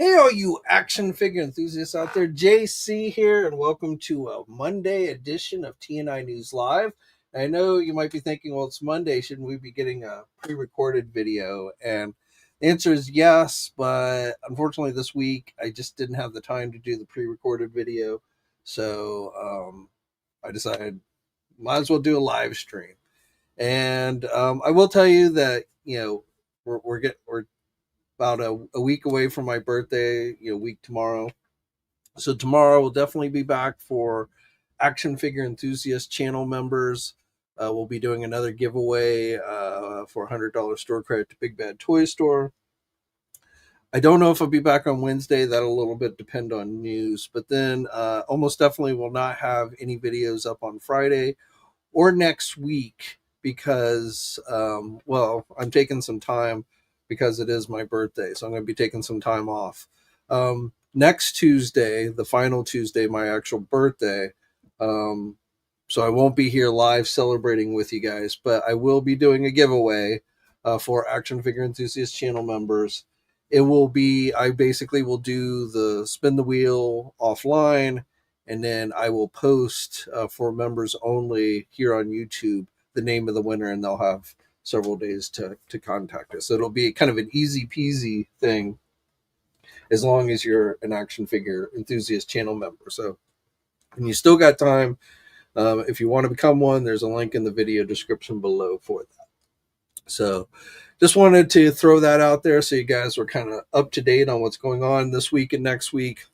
Hey, all you action figure enthusiasts out there, JC here, and welcome to a Monday edition of TNInews Live. I know you might be thinking, well, it's Monday, shouldn't we be getting a pre recorded video? And the answer is yes, but unfortunately, this week I just didn't have the time to do the pre recorded video. So I decided, might as well do a live stream. And I will tell you that, we're about a week away from my birthday, week tomorrow. So tomorrow we'll definitely be back for action figure enthusiast channel members. We'll be doing another giveaway for $100 store credit to Big Bad Toy Store. I don't know if I'll be back on Wednesday. That'll a little bit depend on news. But then almost definitely will not have any videos up on Friday or next week because, I'm taking some time because it is my birthday. So I'm going to be taking some time off. Next Tuesday, the final Tuesday, my actual birthday. So I won't be here live celebrating with you guys, but I will be doing a giveaway for Action Figure Enthusiast channel members. It will be, I basically will do the spin the wheel offline, and then I will post for members only here on YouTube the name of the winner, and they'll have several days to contact us. So it'll be kind of an easy peasy thing as long as you're an action figure enthusiast channel member. So, and you still got time. If you want to become one, there's a link in the video description below for that. So just wanted to throw that out there so you guys were kind of up to date on what's going on this week and next week.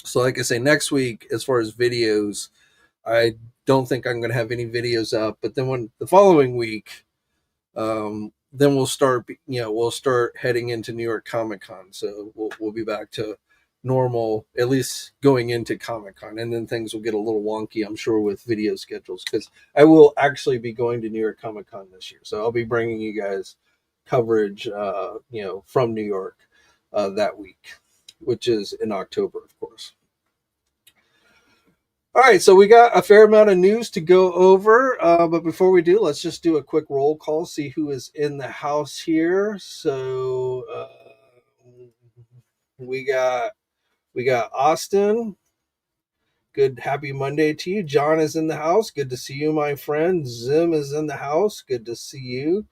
So like I say, next week, as far as videos, I don't think I'm going to have any videos up. But then when the following week, then we'll start heading into New York Comic Con. So we'll be back to normal, at least going into Comic Con, and then things will get a little wonky, I'm sure, with video schedules, because I will actually be going to New York Comic Con this year. So I'll be bringing you guys coverage, from New York that week, which is in October, of course. All right, so we got a fair amount of news to go over, but before we do, let's just do a quick roll call, see who is in the house here. So we got Austin. Good, happy Monday to you. John is in the house. Good to see you, my friend. Zim is in the house. Good to see you.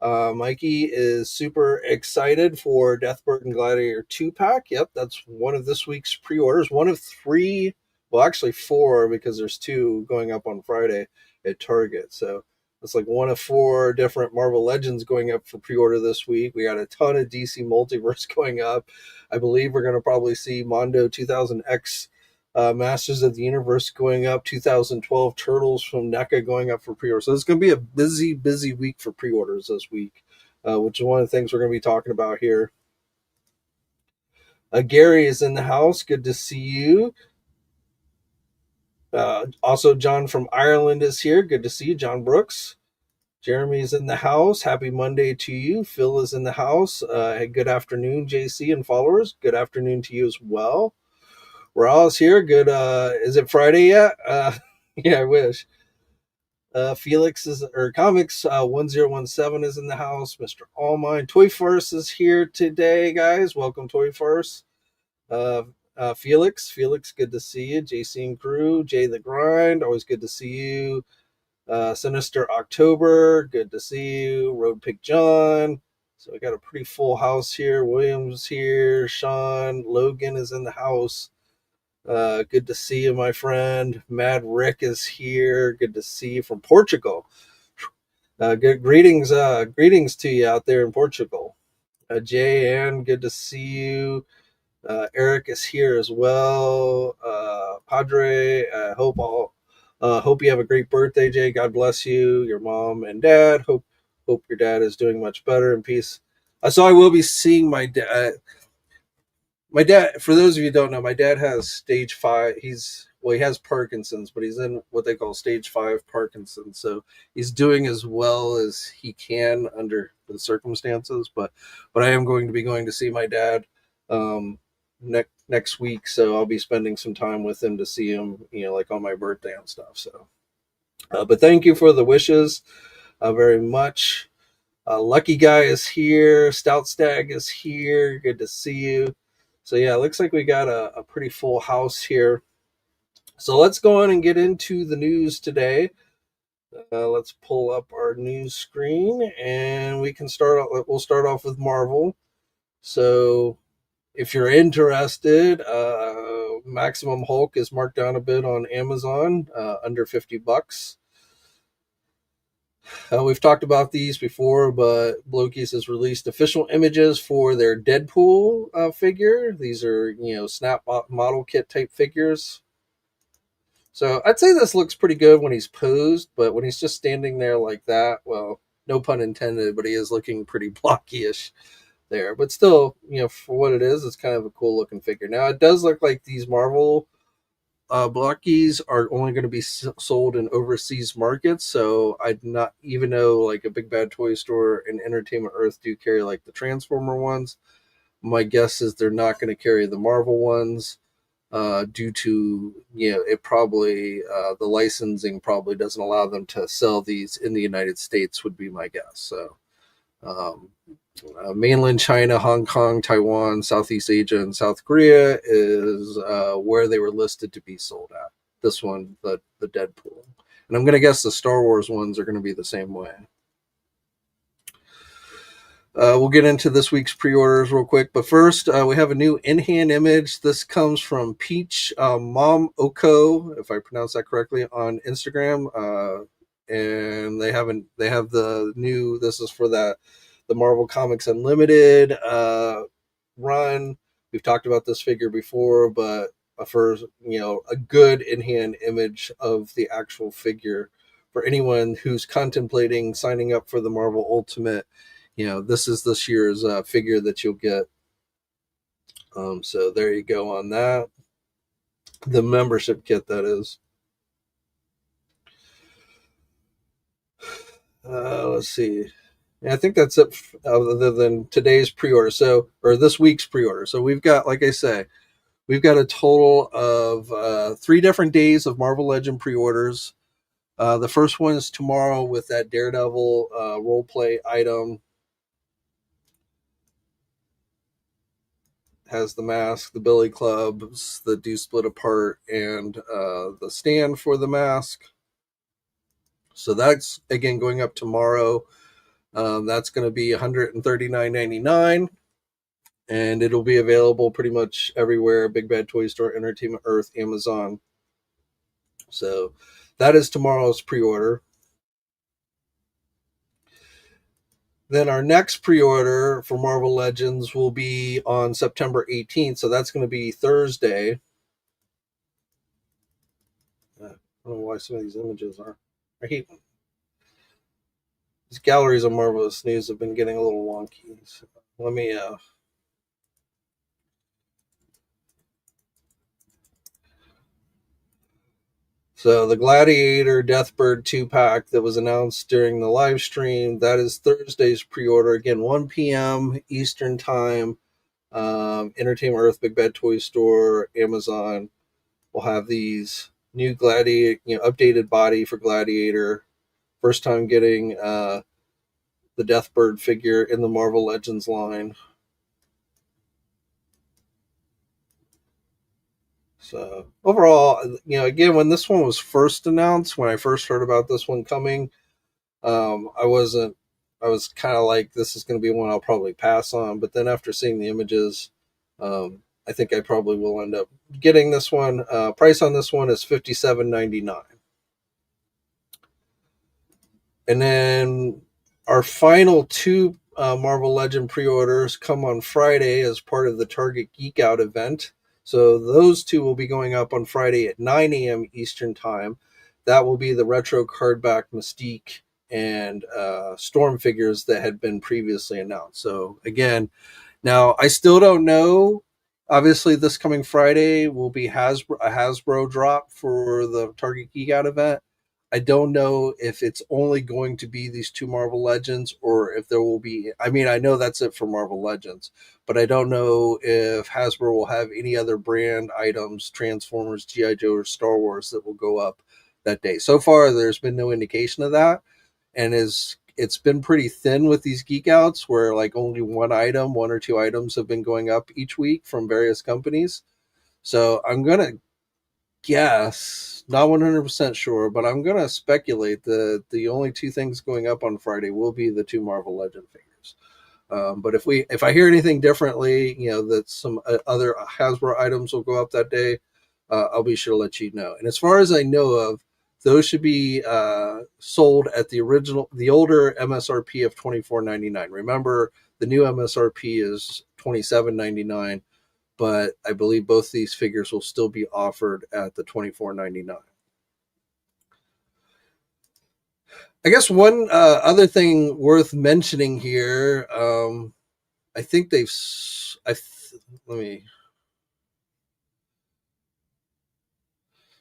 Mikey is super excited for Deathbird and Gladiator 2-pack. Yep, that's one of this week's pre-orders. One of three, well, actually four, because there's two going up on Friday at Target. So it's like one of four different Marvel Legends going up for pre-order this week. We got a ton of DC Multiverse going up. I believe we're going to probably see Mondo 2000X Masters of the Universe going up, 2012 Turtles from NECA going up for pre-order. So it's going to be a busy week for pre-orders this week, which is one of the things we're going to be talking about here. Gary is in the house. Good to see you. Also, John from Ireland is here. Good to see you, John Brooks. Jeremy is in the house. Happy Monday to you. Phil is in the house. Good afternoon, JC and followers. Good afternoon to you as well. Raul's here. Good. Is it Friday yet? Yeah, I wish. Felix is, or Comics 1017 is in the house. Mr. Allmine. Toy Force is here today, guys. Welcome, Toy Force. Felix, good to see you. JC and Crew. Jay the Grind, always good to see you. Sinister October, good to see you. Road Pig John. So we got a pretty full house here. Williams here. Sean. Logan is in the house. Good to see you, my friend. Mad Rick is here. Good to see you from Portugal. Good greetings to you out there in Portugal. Jay Ann, good to see you. Eric is here as well. Padre, hope you have a great birthday, Jay. God bless you, your mom and dad. Hope your dad is doing much better in peace. So I will be seeing my dad. My dad, for those of you who don't know, my dad has stage 5. He has Parkinson's, but he's in what they call stage 5 Parkinson's. So he's doing as well as he can under the circumstances. But I am going to be going to see my dad next week. So I'll be spending some time with him to see him, like on my birthday and stuff. So, but thank you for the wishes very much. Lucky Guy is here. Stout Stag is here. Good to see you. So yeah, it looks like we got a pretty full house here. So let's go on and get into the news today. Let's pull up our news screen, and we can start. We'll start off with Marvel. So if you're interested, Maximum Hulk is marked down a bit on Amazon, under $50. We've talked about these before, but Loki's has released official images for their Deadpool figure. These are, snap model kit type figures. So I'd say this looks pretty good when he's posed, but when he's just standing there like that, well, no pun intended, but he is looking pretty blocky-ish there. But still, for what it is, it's kind of a cool looking figure. Now, it does look like these Marvel blockies are only going to be sold in overseas markets. So I'd not, even though like a Big Bad Toy Store and Entertainment Earth do carry like the Transformer ones, my guess is they're not going to carry the Marvel ones. Due to it probably the licensing probably doesn't allow them to sell these in the United States, would be my guess. So mainland China, Hong Kong, Taiwan, Southeast Asia, and South Korea is where they were listed to be sold at. This one, the Deadpool, and I'm going to guess the Star Wars ones are going to be the same way. We'll get into this week's pre-orders real quick, but first we have a new in-hand image. This comes from Peach Mom Oko, if I pronounce that correctly, on Instagram, and they have the new. This is for the Marvel Comics Unlimited run. We've talked about this figure before, but for a good in-hand image of the actual figure for anyone who's contemplating signing up for the Marvel Ultimate. This is this year's figure that you'll get. So there you go on that. The membership kit, that is. Let's see. I think that's it other than today's pre-order. Or this week's pre-order. So we've got, like I say, we've got a total of 3 different days of Marvel Legend pre-orders. The first one is tomorrow with that Daredevil role play item. Has the mask, the billy clubs that do split apart, and the stand for the mask. So that's again going up tomorrow. That's going to be $139.99, and it'll be available pretty much everywhere: Big Bad Toy Store, Entertainment Earth, Amazon. So that is tomorrow's pre-order. Then our next pre-order for Marvel Legends will be on September 18th. So that's going to be Thursday. I don't know why some of these images are. I hate them. These galleries of Marvelous News have been getting a little wonky. So let me. So the Gladiator Deathbird 2-pack that was announced during the live stream, that is Thursday's pre-order. Again, 1 p.m. Eastern Time. Entertainment Earth, Big Bad Toy Store, Amazon will have these new Gladiator, updated body for Gladiator. First time getting the Deathbird figure in the Marvel Legends line. So overall, again, when this one was first announced, when I first heard about this one coming, I was kind of like, this is going to be one I'll probably pass on. But then after seeing the images, I think I probably will end up getting this one. Price on this one is $57.99. And then our final 2 Marvel Legend pre-orders come on Friday as part of the Target Geek Out event. So those 2 will be going up on Friday at 9 a.m. Eastern Time. That will be the retro cardback Mystique and Storm figures that had been previously announced. So again, now I still don't know. Obviously, this coming Friday will be a Hasbro drop for the Target Geek Out event. I don't know if it's only going to be these 2 Marvel Legends, or if there will be. I mean, I know that's it for Marvel Legends, but I don't know if Hasbro will have any other brand items, Transformers, G.I. Joe, or Star Wars that will go up that day. So far, there's been no indication of that. And as it's been pretty thin with these geek outs where like only one or two items have been going up each week from various companies. So I'm going to guess, not 100% sure, but I'm going to speculate that the only two things going up on Friday will be the two Marvel Legend figures. But if I hear anything differently, that some other Hasbro items will go up that day, I'll be sure to let you know. And as far as I know of, those should be sold at the older MSRP of $24.99. Remember, the new MSRP is $27.99, but I believe both these figures will still be offered at the $24.99. I guess one other thing worth mentioning here, I think they've. Let me.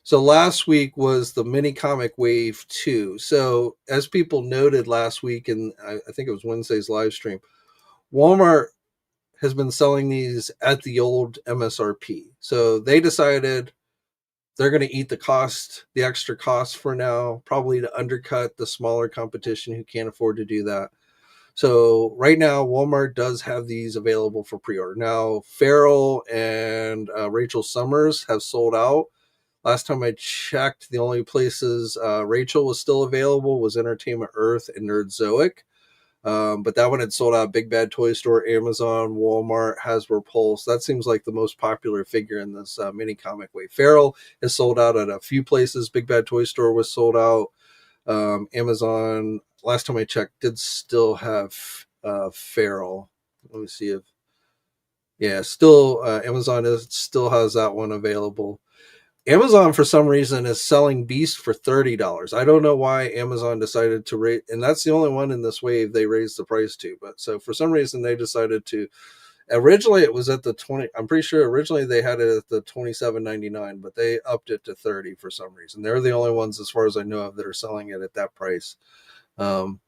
So last week was the mini comic wave 2. So as people noted last week, and I think it was Wednesday's live stream, Walmart has been selling these at the old MSRP. So they decided they're going to eat the extra cost for now, probably to undercut the smaller competition who can't afford to do that. So right now, Walmart does have these available for pre-order. Now, Farrell and Rachel Summers have sold out. Last time I checked, the only places Rachel was still available was Entertainment Earth and Nerdzoic. But that one had sold out. Big Bad Toy Store, Amazon, Walmart, Hasbro Pulse. That seems like the most popular figure in this mini comic wave. Farrell is sold out at a few places. Big Bad Toy Store was sold out. Amazon, last time I checked, did still have Farrell. Let me see if, yeah, still Amazon still has that one available. Amazon, for some reason, is selling Beast for $30. I don't know why Amazon decided to rate, and that's the only one in this wave they raised the price to. But so for some reason, they decided to. Originally, it was at the 20. I'm pretty sure originally they had it at the $27.99, but they upped it to 30 for some reason. They're the only ones, as far as I know of, that are selling it at that price. And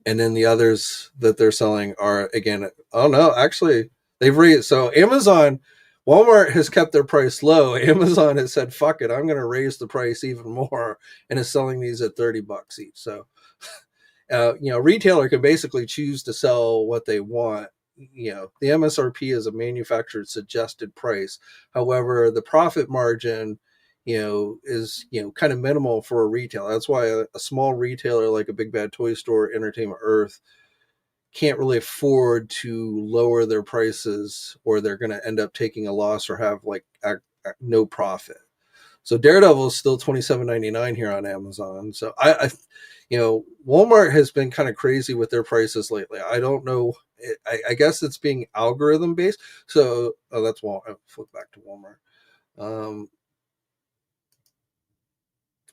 then the others that they're selling are, again, oh no, actually they've raised. So Amazon, Walmart has kept their price low. Amazon has said, fuck it, I'm going to raise the price even more, and is selling these at $30 each. So retailer can basically choose to sell what they want. The MSRP is a manufacturer's suggested price. However, the profit margin is kind of minimal for a retailer. That's why a small retailer like a Big Bad Toy Store, Entertainment Earth, can't really afford to lower their prices, or they're going to end up taking a loss or have like no profit. So Daredevil is still $27.99 here on Amazon. So Walmart has been kind of crazy with their prices lately. I don't know. I guess it's being algorithm based. So that's Walmart. I'll flip back to Walmart.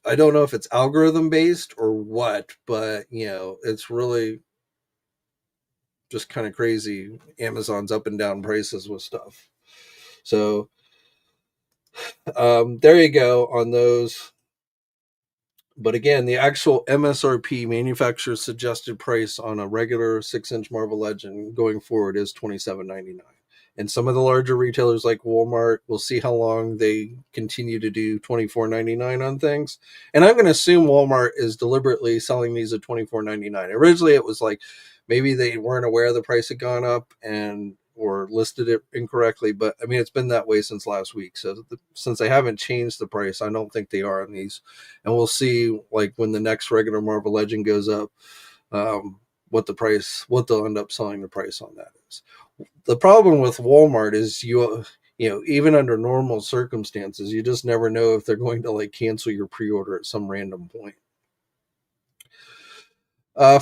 I don't know if it's algorithm based or what, but it's really just kind of crazy. Amazon's up and down prices with stuff. So there you go on those. But again, the actual MSRP, manufacturer suggested price on a regular 6-inch Marvel Legend going forward is $27.99. And some of the larger retailers like Walmart, we'll see how long they continue to do $24.99 on things. And I'm going to assume Walmart is deliberately selling these at $24.99. Originally, it was like maybe they weren't aware the price had gone up or listed it incorrectly, but I mean, it's been that way since last week. So since they haven't changed the price, I don't think they are on these. And we'll see, like, when the next regular Marvel Legend goes up, what they'll end up selling the price on that is. The problem with Walmart is even under normal circumstances, you just never know if they're going to like cancel your pre-order at some random point.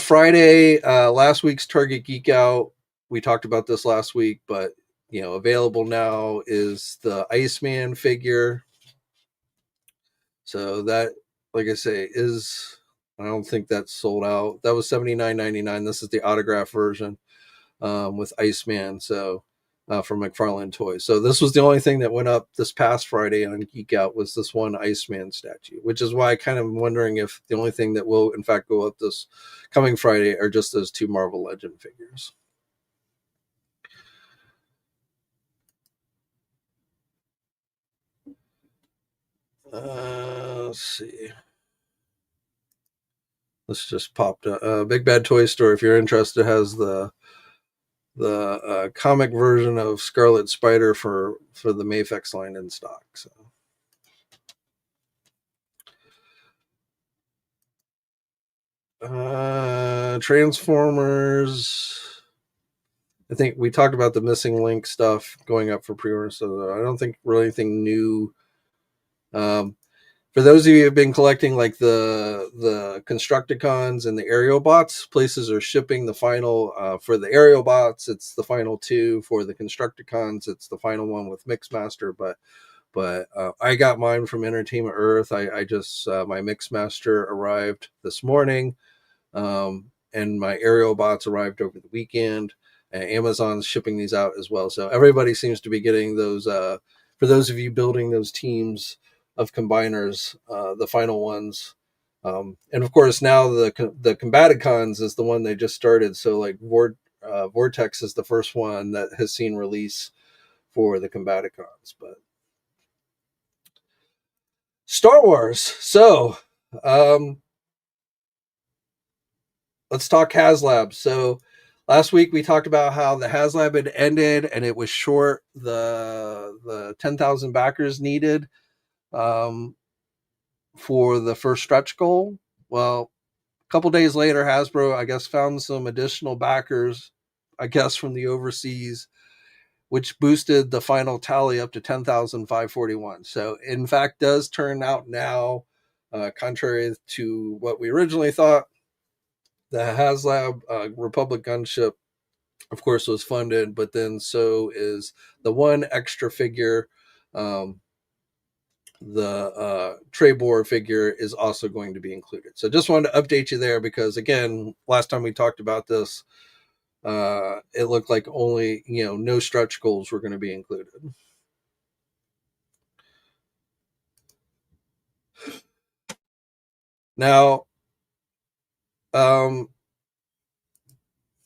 Friday, last week's Target Geek Out. We talked about this last week, but available now is the Iceman figure. So that, like I say, I don't think that's sold out. That was $79.99. This is the autograph version with Iceman. So from McFarlane Toys. So this was the only thing that went up this past Friday on Geek Out was this one Iceman statue, which is why I kind of wondering if the only thing that will in fact go up this coming Friday are just those two Marvel Legend figures. Let's see. This just popped up. Big Bad Toy Store, if you're interested, has the comic version of Scarlet Spider for the Mafex line in stock. So. Transformers. I think we talked about the missing link stuff going up for pre-order, so I don't think really anything new. For those of you who have been collecting like the Constructicons and the Aerial Bots, places are shipping the final for the Aerial Bots. It's the final 2 for the Constructicons. It's the final one with Mixmaster, but I got mine from Entertainment Earth. I just my Mixmaster arrived this morning, and my Aerial Bots arrived over the weekend. Amazon's shipping these out as well, so everybody seems to be getting those. For those of you building those teams of combiners, the final ones, and of course now the Combaticons is the one they just started. So like Vortex is the first one that has seen release for the Combaticons. But Star Wars. So let's talk HasLab. So last week we talked about how the HasLab had ended and it was short the 10,000 backers needed for the first stretch goal. Well, a couple days later, Hasbro, I guess, found some additional backers, I guess, from the overseas, which boosted the final tally up to 10,541. So, in fact, does turn out now, contrary to what we originally thought, the HasLab Republic gunship, of course, was funded, but then so is the one extra figure. The Trebor figure is also going to be included. So just wanted to update you there because, again, last time we talked about this, it looked like only, no stretch goals were going to be included. Now, well,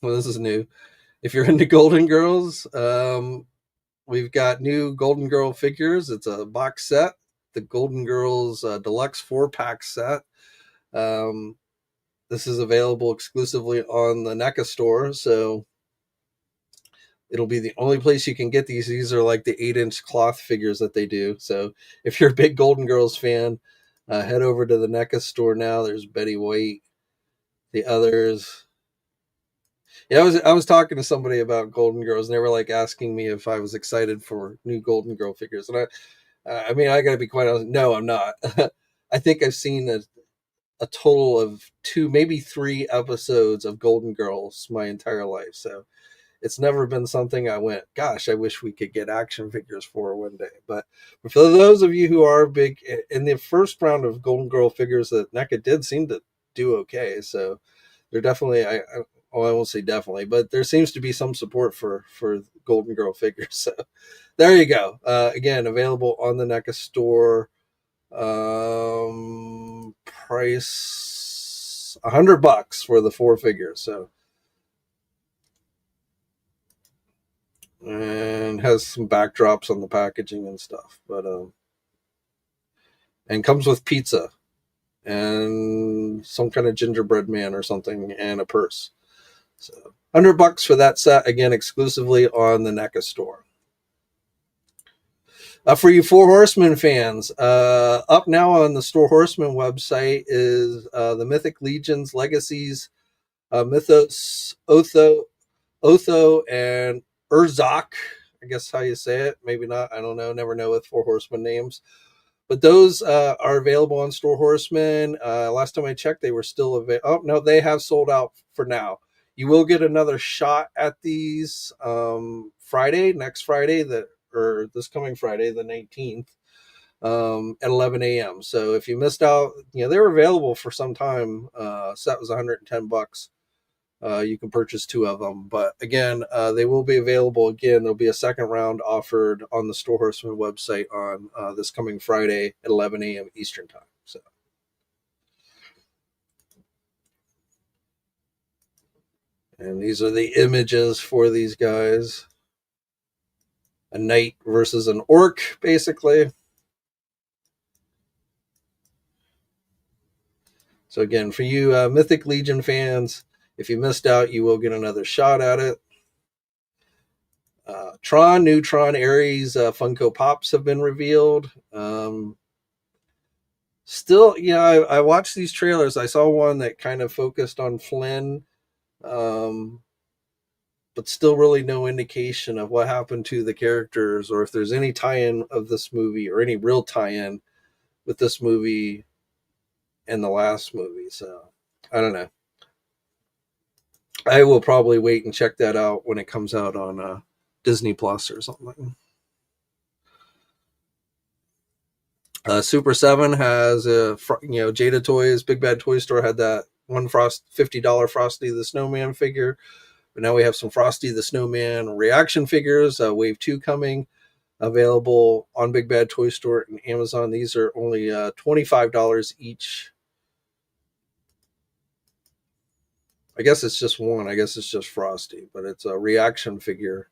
this is new. If you're into Golden Girls, we've got new Golden Girl figures. It's a box set, the Golden Girls deluxe 4-pack set. This is available exclusively on the NECA store, so it'll be the only place you can get these. These are like the 8-inch cloth figures that they do. So if you're a big Golden Girls fan, head over to the NECA store now. There's Betty White, the others. Yeah, I was talking to somebody about Golden Girls, and they were like asking me if I was excited for new Golden Girl figures, and I mean, I got to be quite honest. No, I'm not. I think I've seen a total of 2, maybe 3 episodes of Golden Girls my entire life. So it's never been something I went, gosh, I wish we could get action figures for one day. But for those of you who are big, in the first round of Golden Girl figures, that NECA did seem to do okay. So they're definitely, I won't say definitely, but there seems to be some support for Golden Girl figures. So there you go. Again, available on the NECA store. Price $100 for the 4 figures. So, and has some backdrops on the packaging and stuff, but and comes with pizza and some kind of gingerbread man or something and a purse. So $100 for that set, again, exclusively on the NECA store. For you Four Horsemen fans, up now on the Store Horseman website is the Mythic Legions Legacies, Mythos, Otho, and Urzak. I guess how you say it. Maybe not. I don't know. Never know with Four Horsemen names. But those are available on Store Horseman. Last time I checked, they were still available. Oh, no, they have sold out for now. You will get another shot at these next Friday, or this coming Friday, the 19th, at 11 a.m. So if you missed out, they were available for some time. Set was $110. You can purchase 2 of them. But again, they will be available again. There'll be a second round offered on the Store Horseman website on this coming Friday at 11 a.m. Eastern time. So. And these are the images for these guys. A knight versus an orc, basically. So again, for you Mythic Legion fans, if you missed out, you will get another shot at it. Tron, new Tron Ares Funko Pops have been revealed. Still, I watched these trailers. I saw one that kind of focused on Flynn, but still really no indication of what happened to the characters or if there's any tie-in of this movie or any real tie-in with this movie and the last movie. So I don't know. I will probably wait and check that out when it comes out on Disney Plus or something. Super 7 has Jada Toys, Big Bad Toy Store had that one $50 Frosty the Snowman figure. But now we have some Frosty the Snowman reaction figures. Wave 2 coming, available on Big Bad Toy Store and Amazon. These are only $25 each. I guess it's just one. I guess it's just Frosty, but it's a reaction figure.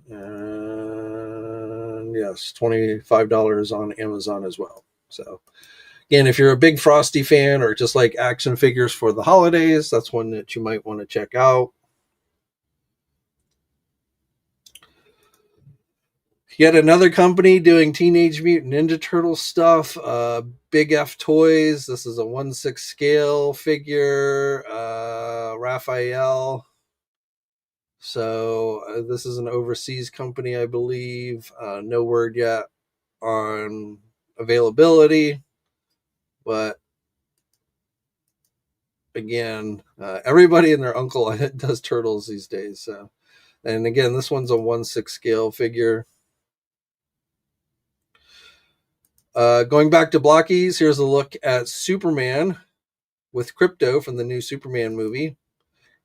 And yes, $25 on Amazon as well. So again, if you're a big Frosty fan or just like action figures for the holidays, that's one that you might want to check out. Yet another company doing Teenage Mutant Ninja Turtle stuff. Big F Toys. This is a 1/6 scale figure. Raphael. So this is an overseas company, I believe. No word yet on availability. But again, everybody and their uncle does turtles these days. So, and again, this one's a 1/6 scale figure. Going back to blockies, here's a look at Superman with Crypto from the new Superman movie.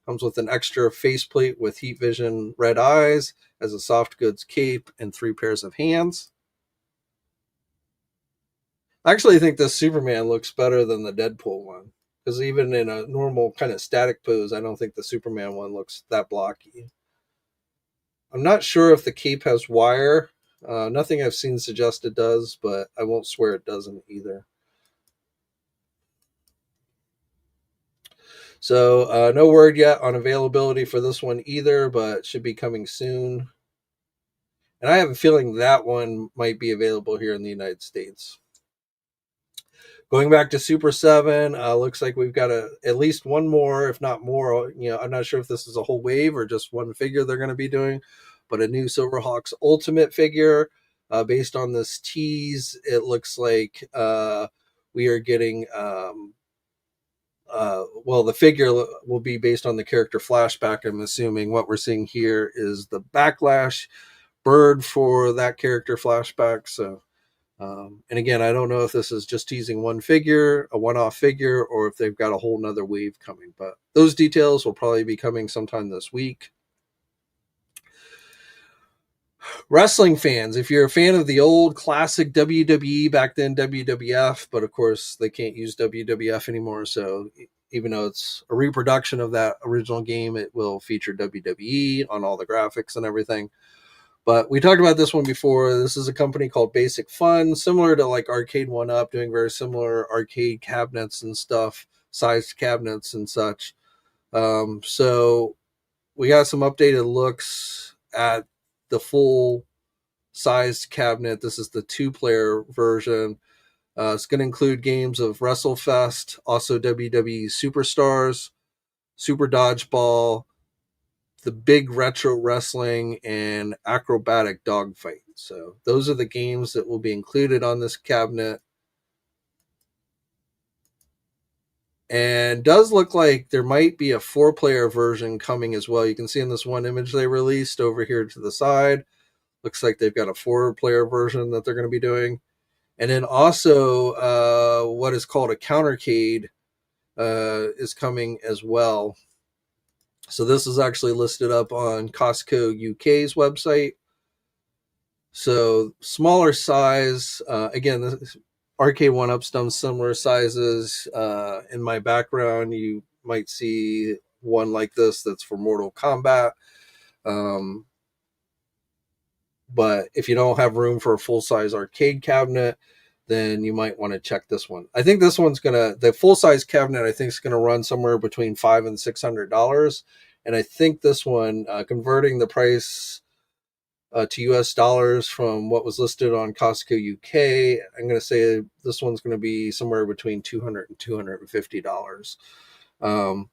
Comes with an extra faceplate with heat vision red eyes, as a soft goods cape, and 3 pairs of hands. I actually think this Superman looks better than the Deadpool one, because even in a normal kind of static pose, I don't think the Superman one looks that blocky. I'm not sure if the cape has wire. Nothing I've seen suggests it does, but I won't swear it doesn't either. So no word yet on availability for this one either, but should be coming soon. And I have a feeling that one might be available here in the United States. Going back to Super 7, looks like we've got at least one more, if not more. I'm not sure if this is a whole wave or just one figure they're going to be doing, but a new Silverhawks Ultimate figure based on this tease. It looks like we are getting the figure will be based on the character Flashback. I'm assuming what we're seeing here is the Backlash bird for that character Flashback. So, and again, I don't know if this is just teasing one figure, a one-off figure, or if they've got a whole nother wave coming. But those details will probably be coming sometime this week. Wrestling fans, if you're a fan of the old classic WWE, back then WWF, but of course they can't use WWF anymore, so even though it's a reproduction of that original game, it will feature WWE on all the graphics and everything. But we talked about this one before. This is a company called Basic Fun, similar to like Arcade 1-Up, doing very similar arcade cabinets and stuff, sized cabinets and such. So we got some updated looks at the full sized cabinet. This is the 2-player version. It's going to include games of Wrestlefest, also WWE Superstars, Super Dodgeball, the Big Retro Wrestling, and Acrobatic Dogfight. So those are the games that will be included on this cabinet. And does look like there might be a 4-player version coming as well. You can see in this one image they released over here to the side. Looks like they've got a 4-player version that they're going to be doing. And then also what is called a countercade is coming as well. So this is actually listed up on Costco UK's website. So smaller size. Again, this Arcade 1-Up's done similar sizes. In my background, you might see one like this that's for Mortal Kombat. But if you don't have room for a full-size arcade cabinet, then you might want to check this one. I think this one's the full-size cabinet I think is gonna run somewhere between $500 and $600, and I think this one, converting the price to US dollars from what was listed on Costco UK, I'm going to say this one's going to be somewhere between $200 and $250. Um,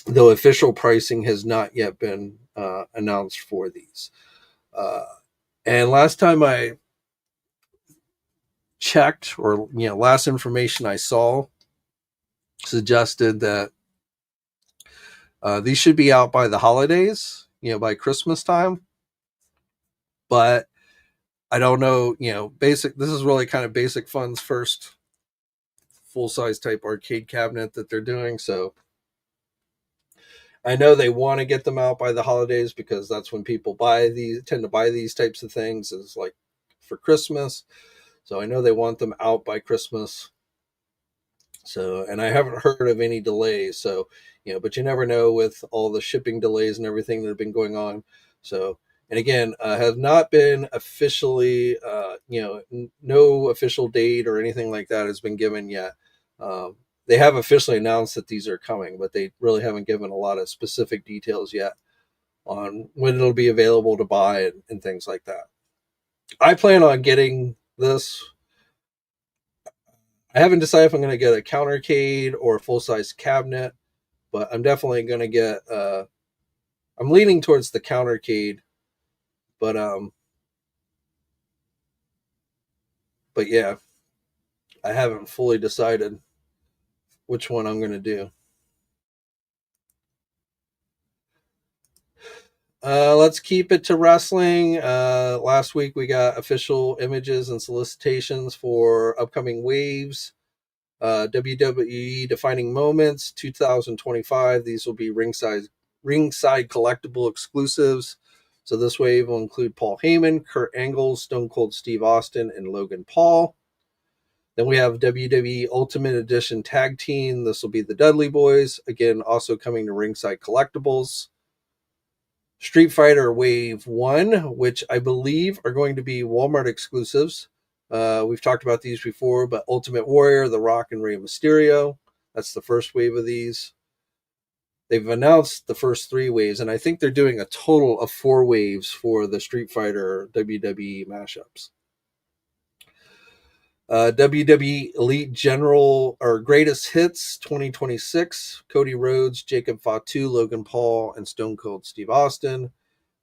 though official pricing has not yet been announced for these. And last time I checked, or last information I saw suggested that these should be out by the holidays, by Christmas time. But I don't know, basic. This is really kind of basic funds first full-size type arcade cabinet that they're doing. So I know they want to get them out by the holidays because that's when people tend to buy these types of things, is like for Christmas. So I know they want them out by Christmas. So, and I haven't heard of any delays. So, but you never know with all the shipping delays and everything that have been going on. So, and again, have not been officially, no official date or anything like that has been given yet. They have officially announced that these are coming, but they really haven't given a lot of specific details yet on when it'll be available to buy and things like that. I plan on getting this. I haven't decided if I'm going to get a countercade or a full-size cabinet, but I'm definitely going to get. I'm leaning towards the countercade, but yeah, I haven't fully decided which one I'm going to do. Let's keep it to wrestling. Last week we got official images and solicitations for upcoming waves. WWE Defining Moments 2025. These will be ringside collectible exclusives. So this wave will include Paul Heyman, Kurt Angle, Stone Cold Steve Austin, and Logan Paul. Then we have WWE Ultimate Edition Tag Team. This will be the Dudley Boys. Again, also coming to ringside collectibles. Street Fighter Wave 1, which I believe are going to be Walmart exclusives. We've talked about these before, but Ultimate Warrior, The Rock, and Rey Mysterio. That's the first wave of these. They've announced the first 3 waves, and I think they're doing a total of 4 waves for the Street Fighter WWE mashups. WWE Elite General or Greatest Hits 2026. Cody Rhodes, Jacob Fatu, Logan Paul, and Stone Cold Steve Austin.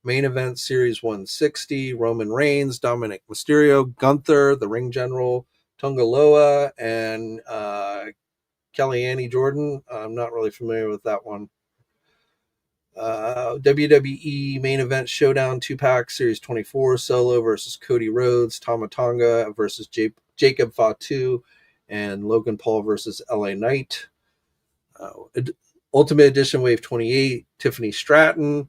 Main Event Series 160, Roman Reigns, Dominic Mysterio, Gunther, the Ring General, Tonga Loa, and Kellyanne Jordan. I'm not really familiar with that one. WWE Main Event Showdown 2-pack Series 24, Solo versus Cody Rhodes, Tama Tonga versus Jacob Fatu, and Logan Paul versus LA Knight. Ultimate Edition Wave 28, Tiffany Stratton,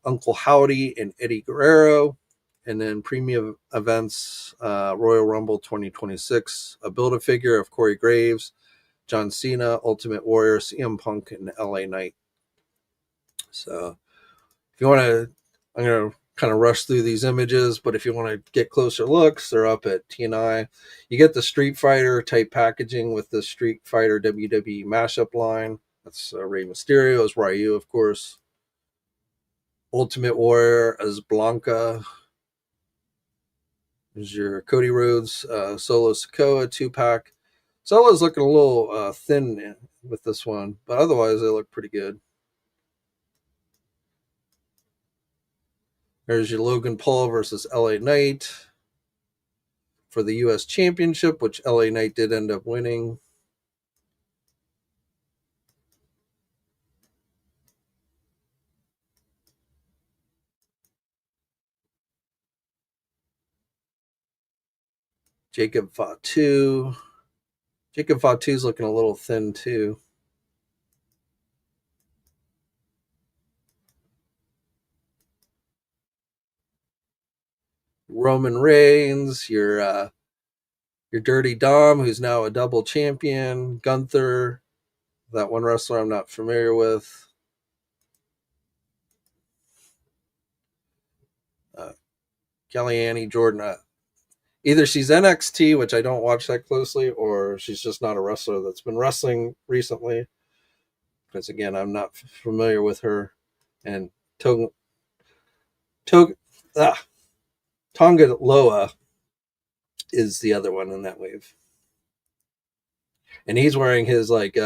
Uncle Howdy, and Eddie Guerrero. And then premium events, Royal Rumble 2026, a Build-A-Figure of Corey Graves, John Cena, Ultimate Warrior, CM Punk, and LA Knight. So if you want to, I'm going to kind of rush through these images, but if you want to get closer looks, they're up at TNI. You get the Street Fighter type packaging with the Street Fighter WWE mashup line. That's Rey Mysterio as Ryu, of course. Ultimate Warrior as Blanca. There's your Cody Rhodes Solo Sikoa 2-pack. Solo's looking a little thin with this one, but otherwise they look pretty good. There's your Logan Paul versus LA Knight for the U.S. Championship, which LA Knight did end up winning. Jacob Fatu. Jacob Fatu's looking a little thin too. Roman Reigns, your Dirty Dom, who's now a double champion. Gunther, that one wrestler I'm not familiar with. Kellyanne Jordan. Either she's NXT, which I don't watch that closely, or she's just not a wrestler that's been wrestling recently. Because again, I'm not familiar with her. And Tonga Loa is the other one in that wave. And he's wearing his like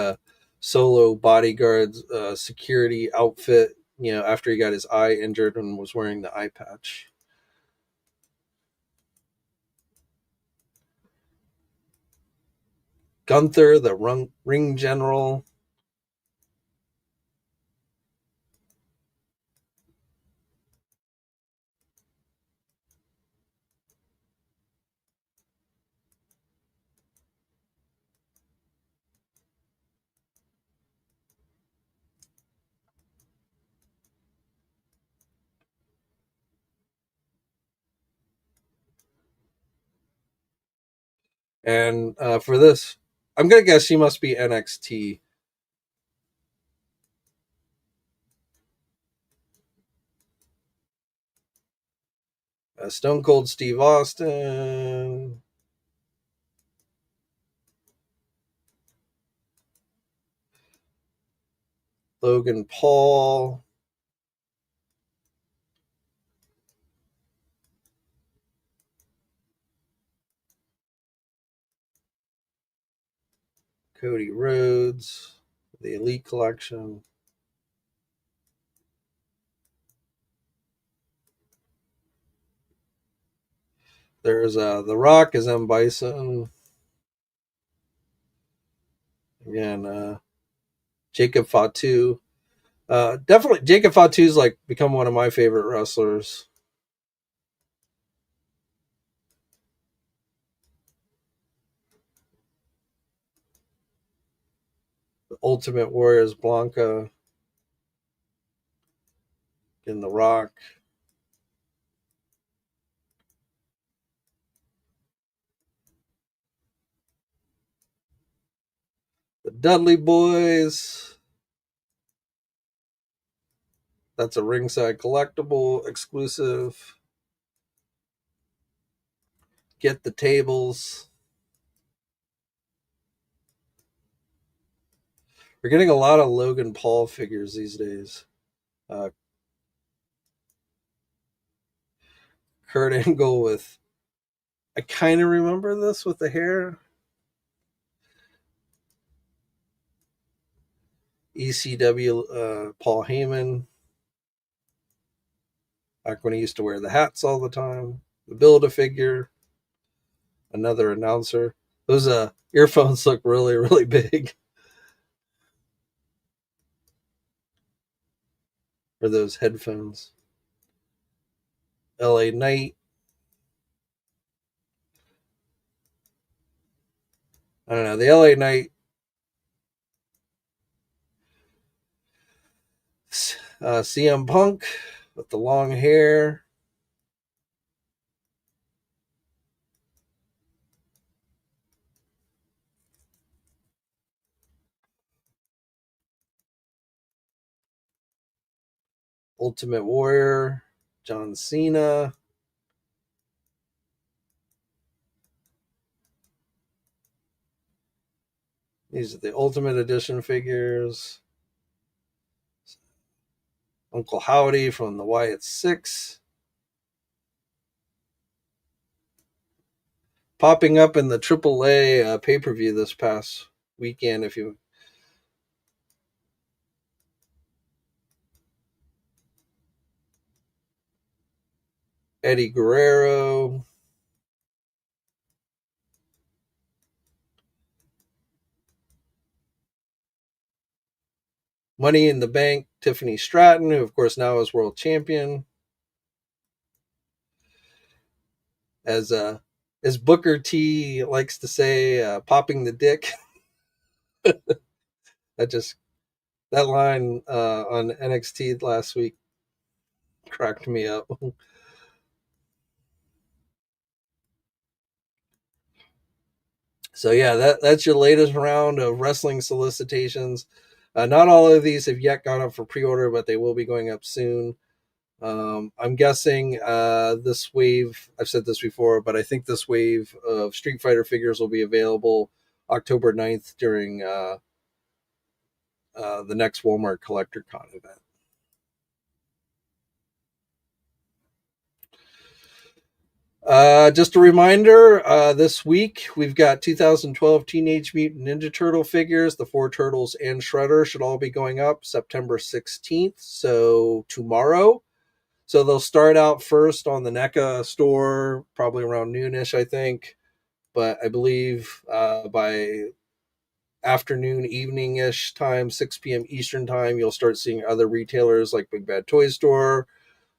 solo bodyguard's security outfit, after he got his eye injured and was wearing the eye patch. Gunther, the ring general. And for this, I'm going to guess she must be NXT. Stone Cold Steve Austin. Logan Paul. Cody Rhodes. The Elite Collection. There's The Rock as M. Bison. Again, Jacob Fatu. Definitely, Jacob Fatu's like become one of my favorite wrestlers. The Ultimate Warriors Blanca. In The Rock. The Dudley Boys. That's a ringside collectible exclusive. Get the Tables. We're getting a lot of Logan Paul figures these days. Kurt Angle with, I kind of remember this with the hair. ECW Paul Heyman. Back when he used to wear the hats all the time. The Build-A-Figure. Another announcer. Those earphones look really, really big. Or those headphones. LA Knight. I don't know. The LA Knight. CM Punk with the long hair. Ultimate Warrior. John Cena. These are the Ultimate Edition figures. Uncle Howdy from the Wyatt Six. Popping up in the AAA pay-per-view this past weekend. If you Eddie Guerrero. Money in the Bank, Tiffany Stratton, who of course now is world champion. As Booker T likes to say, popping the dick. That line on NXT last week cracked me up. So yeah, that's your latest round of wrestling solicitations. Not all of these have yet gone up for pre-order, but they will be going up soon. I'm guessing this wave, I've said this before, but I think this wave of Street Fighter figures will be available October 9th during the next Walmart Collector Con event. Just a reminder, this week we've got 2012 Teenage Mutant Ninja Turtle figures. The 4 Turtles and Shredder should all be going up September 16th, so tomorrow. So they'll start out first on the NECA store, probably around noonish, I think. But I believe by afternoon, evening-ish time, 6 p.m. Eastern time, you'll start seeing other retailers like Big Bad Toy Store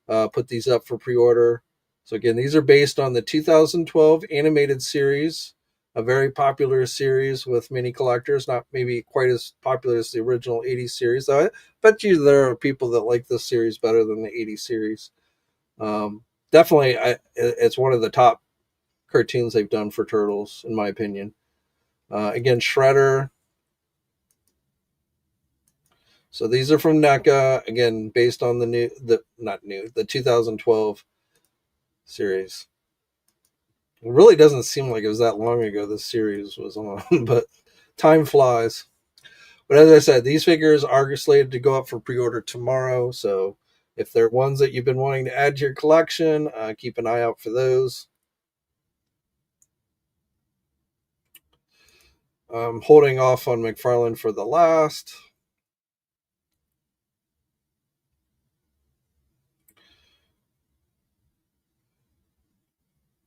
put these up for pre-order. So again, these are based on the 2012 animated series, a very popular series with many collectors, not maybe quite as popular as the original 80s series. Though I bet you there are people that like this series better than the 80s series. Definitely, it's one of the top cartoons they've done for Turtles, in my opinion. Again, Shredder. So these are from NECA, again, based on the 2012 series. It really doesn't seem like it was that long ago this series was on, but time flies. But as I said, these figures are slated to go up for pre-order tomorrow, so if they're ones that you've been wanting to add to your collection, keep an eye out for those. I'm holding off on McFarlane for the last.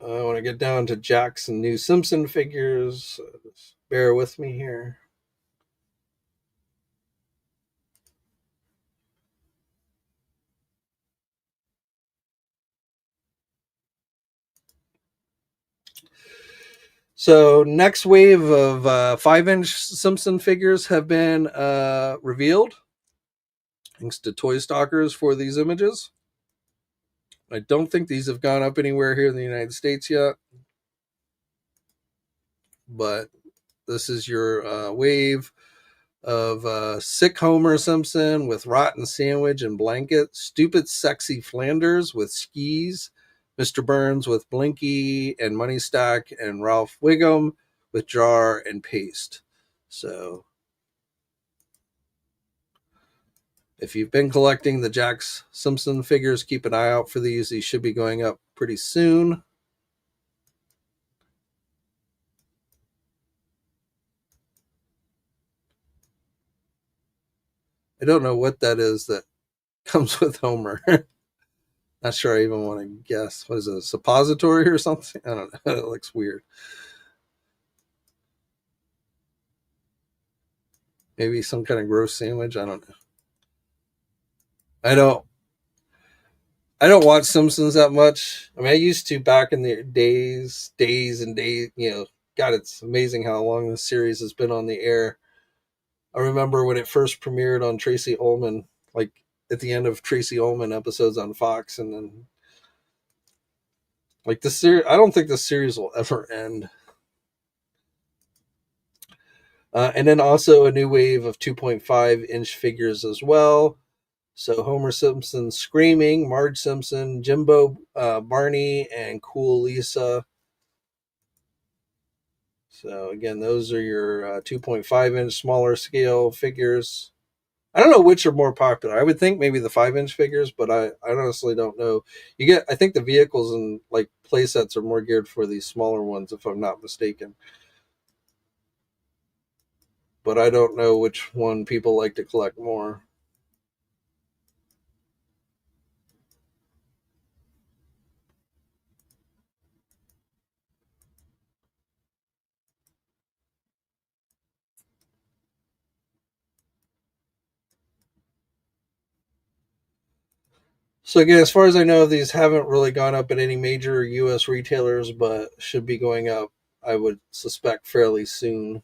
I want to get down to Jackson new Simpson figures. Just bear with me here. So next wave of 5-inch Simpson figures have been revealed. Thanks to Toy Stalkers for these images. I don't think these have gone up anywhere here in the United States yet. But this is your wave of sick Homer Simpson with rotten sandwich and blanket, stupid sexy Flanders with skis, Mr. Burns with Blinky and Money Stack, and Ralph Wiggum with jar and paste. So if you've been collecting the Jax Simpson figures, keep an eye out for these. These should be going up pretty soon. I don't know what that is that comes with Homer. Not sure I even want to guess. What is it, a suppository or something? I don't know. It looks weird. Maybe some kind of gross sandwich. I don't know. I don't. I don't watch Simpsons that much. I mean, I used to back in the days and days. You know, God, it's amazing how long this series has been on the air. I remember when it first premiered on Tracy Ullman, like at the end of Tracy Ullman episodes on Fox, and then like this series. I don't think this series will ever end. And then also a new wave of 2.5-inch figures as well. So Homer Simpson screaming, Marge Simpson, Jimbo, Barney, and Cool Lisa. So again, those are your 2.5-inch smaller scale figures. I don't know which are more popular. I would think maybe the 5-inch figures, but I honestly don't know. I think the vehicles and like play sets are more geared for these smaller ones, if I'm not mistaken. But I don't know which one people like to collect more. So again, as far as I know, these haven't really gone up at any major U.S. retailers, but should be going up, I would suspect, fairly soon.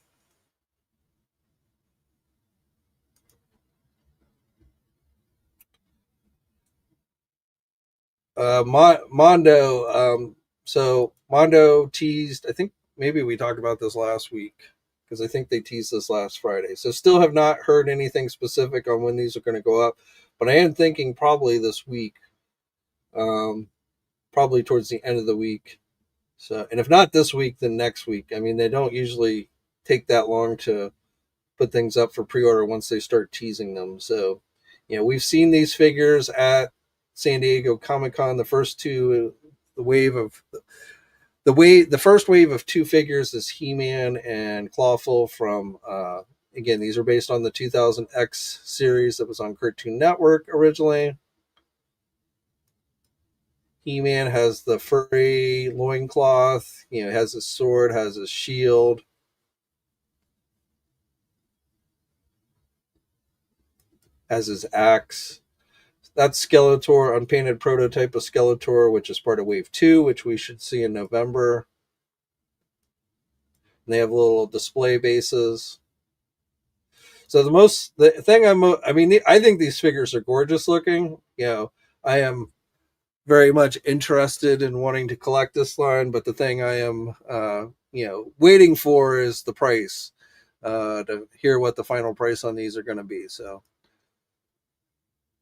Mondo. So Mondo teased. I think maybe we talked about this last week because I think they teased this last Friday. So still have not heard anything specific on when these are going to go up, but I am thinking probably this week. probably towards the end of the week. So, and if not this week, then next week. I mean, they don't usually take that long to put things up for pre-order once they start teasing them. So, we've seen these figures at San Diego Comic-Con. The first two, the first wave of two figures is He-Man and Clawful from. Again, these are based on the 2000X series that was on Cartoon Network originally. He-Man has the furry loincloth, has his sword, has his shield, has his axe. That's Skeletor, unpainted prototype of Skeletor, which is part of Wave 2, which we should see in November. And they have little display bases. So I think these figures are gorgeous looking. I am very much interested in wanting to collect this line, but the thing I am, waiting for is the price, to hear what the final price on these are going to be. So,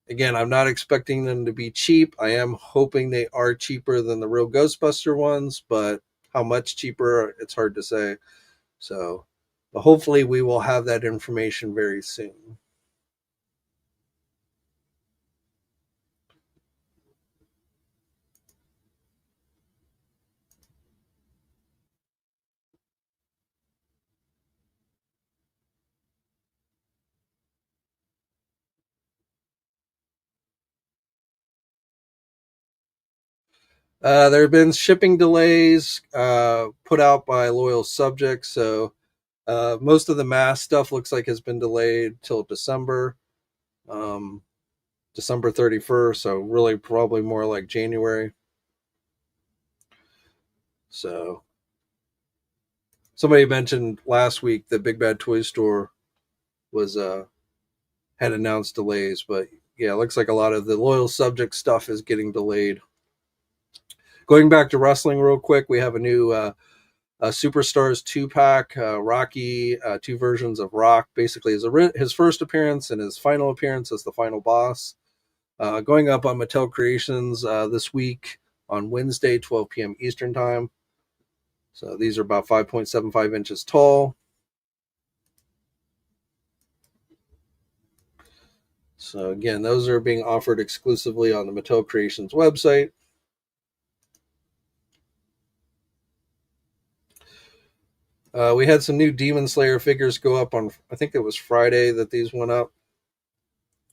again, I'm not expecting them to be cheap. I am hoping they are cheaper than the real Ghostbuster ones, but how much cheaper, it's hard to say. So, but hopefully we will have that information very soon. There have been shipping delays put out by loyal subjects, so most of the mass stuff looks like has been delayed till December, um, December 31st. So really, probably more like January. So somebody mentioned last week that Big Bad Toy Store was had announced delays, but yeah, it looks like a lot of the loyal subject stuff is getting delayed. Going back to wrestling real quick, we have a new Superstars 2-pack, Rocky, two versions of Rock, basically his first appearance and his final appearance as the final boss. Going up on Mattel Creations this week on Wednesday, 12 p.m. Eastern Time. So these are about 5.75 inches tall. So again, those are being offered exclusively on the Mattel Creations website. We had some new Demon Slayer figures go up on, I think it was Friday that these went up.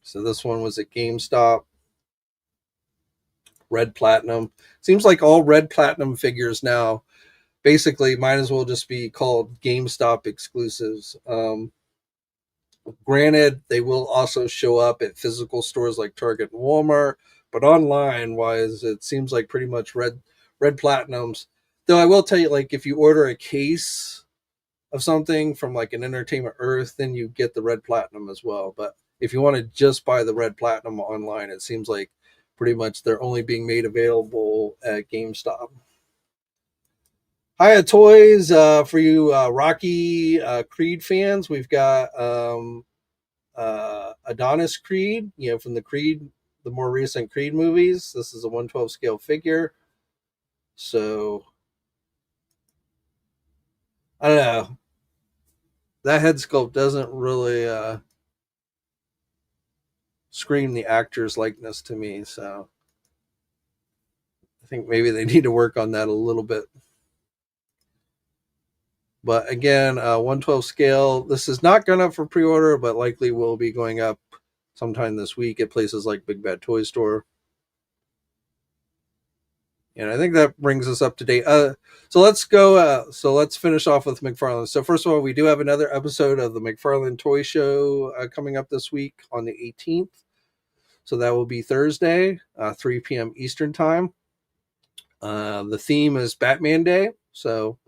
So this one was at GameStop. Red Platinum. Seems like all Red Platinum figures now basically might as well just be called GameStop exclusives. Granted, they will also show up at physical stores like Target and Walmart, but online wise, it seems like pretty much Red Platinums. Though I will tell you, like if you order a case of something from like an Entertainment Earth, then you get the Red Platinum as well. But if you want to just buy the Red Platinum online, it seems like pretty much they're only being made available at GameStop. Hiya Toys, for you Rocky Creed fans, we've got Adonis Creed, from the more recent Creed movies. This is a 1/12 scale figure. So, I don't know. That head sculpt doesn't really scream the actor's likeness to me. So, I think maybe they need to work on that a little bit. But again, 1/12 scale. This is not going up for pre-order, but likely will be going up sometime this week at places like Big Bad Toy Store. And I think that brings us up to date. So let's go. So let's finish off with McFarlane. So first of all, we do have another episode of the McFarlane Toy Show coming up this week on the 18th. So that will be Thursday, 3 p.m. Eastern Time. The theme is Batman Day. So,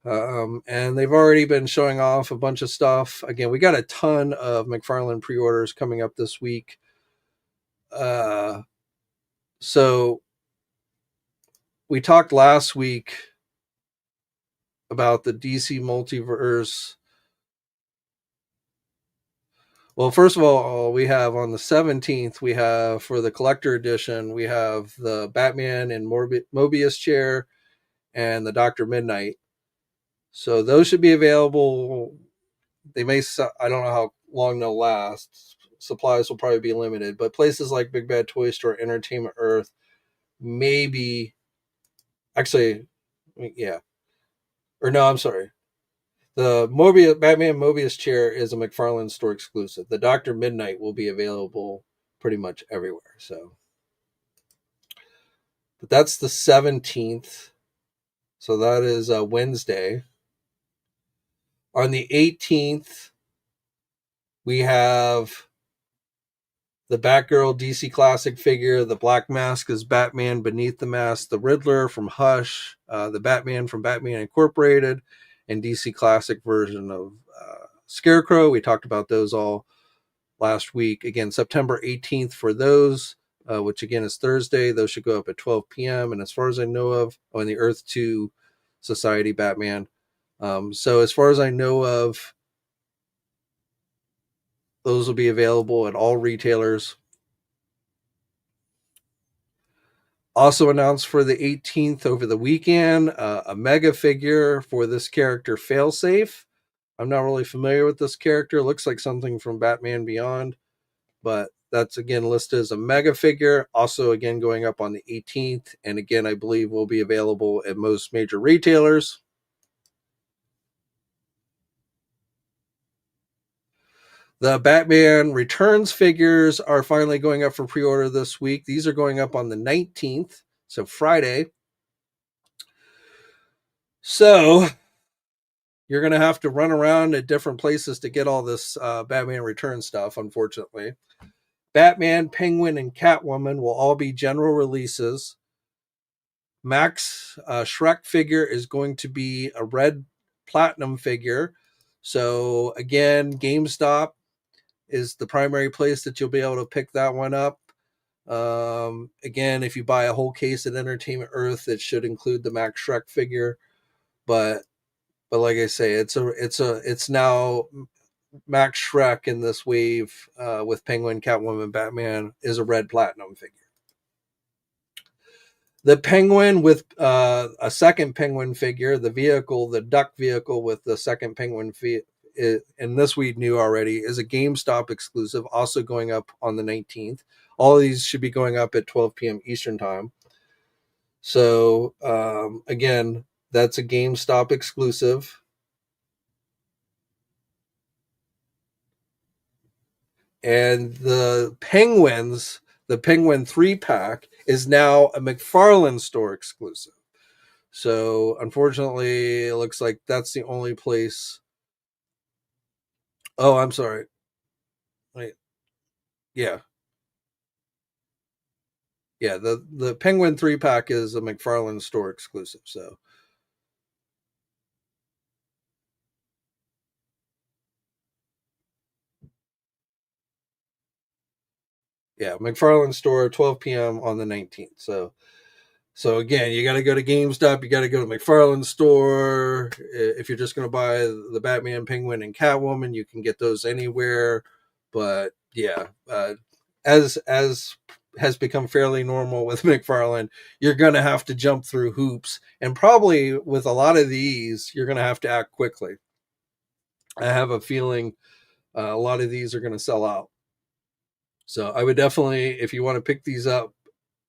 and they've already been showing off a bunch of stuff. Again, we got a ton of McFarlane pre-orders coming up this week. So we talked last week about the DC Multiverse Well, first of all, we have on the 17th, we have for the collector edition, we have the Batman and Mobius chair and the Dr. Midnight. So those should be available. They may, I don't know how long they'll last. Supplies will probably be limited, but places like Big Bad Toy Store, Entertainment Earth, maybe, actually, yeah. Or no, I'm sorry. The Batman Mobius chair is a McFarlane store exclusive. The Dr. Midnight will be available pretty much everywhere. So, but that's the 17th. So that is Wednesday. On the 18th, we have the Batgirl DC Classic figure. The Black Mask is Batman beneath the mask. The Riddler from Hush. The Batman from Batman Incorporated. And DC Classic version of Scarecrow. We talked about those all last week. Again, September 18th for those, which again is Thursday. Those should go up at 12 p.m. And as far as I know of, on the Earth 2 Society Batman. So as far as I know of, those will be available at all retailers. Also announced for the 18th over the weekend, a mega figure for this character, Failsafe. I'm not really familiar with this character. It looks like something from Batman Beyond, but that's again listed as a mega figure. Also, again, going up on the 18th, and again, I believe will be available at most major retailers. The Batman Returns figures are finally going up for pre-order this week. These are going up on the 19th, so Friday. So you're going to have to run around at different places to get all this Batman Returns stuff, unfortunately. Batman, Penguin, and Catwoman will all be general releases. Max Shrek figure is going to be a red platinum figure. So again, GameStop is the primary place that you'll be able to pick that one up. Again, if you buy a whole case at Entertainment Earth, it should include the Max Shrek figure. But like I say, it's now Max Shrek in this wave with Penguin, Catwoman, Batman is a red platinum figure. The Penguin with a second Penguin figure, the vehicle, the duck vehicle with the second Penguin and this we knew already, is a GameStop exclusive, also going up on the 19th. All of these should be going up at 12 p.m. Eastern time. So again, that's a GameStop exclusive. And the Penguin 3-pack is now a McFarlane store exclusive. So unfortunately, it looks like that's the only place. Oh, I'm sorry. Wait. Yeah. Yeah, the Penguin 3-pack is a McFarlane store exclusive. So yeah, McFarlane store, 12 p.m. on the 19th. So again, you got to go to GameStop. You got to go to McFarlane store. If you're just going to buy the Batman, Penguin, and Catwoman, you can get those anywhere. But yeah, as has become fairly normal with McFarlane, you're going to have to jump through hoops, and probably with a lot of these, you're going to have to act quickly. I have a feeling a lot of these are going to sell out. So I would definitely, if you want to pick these up,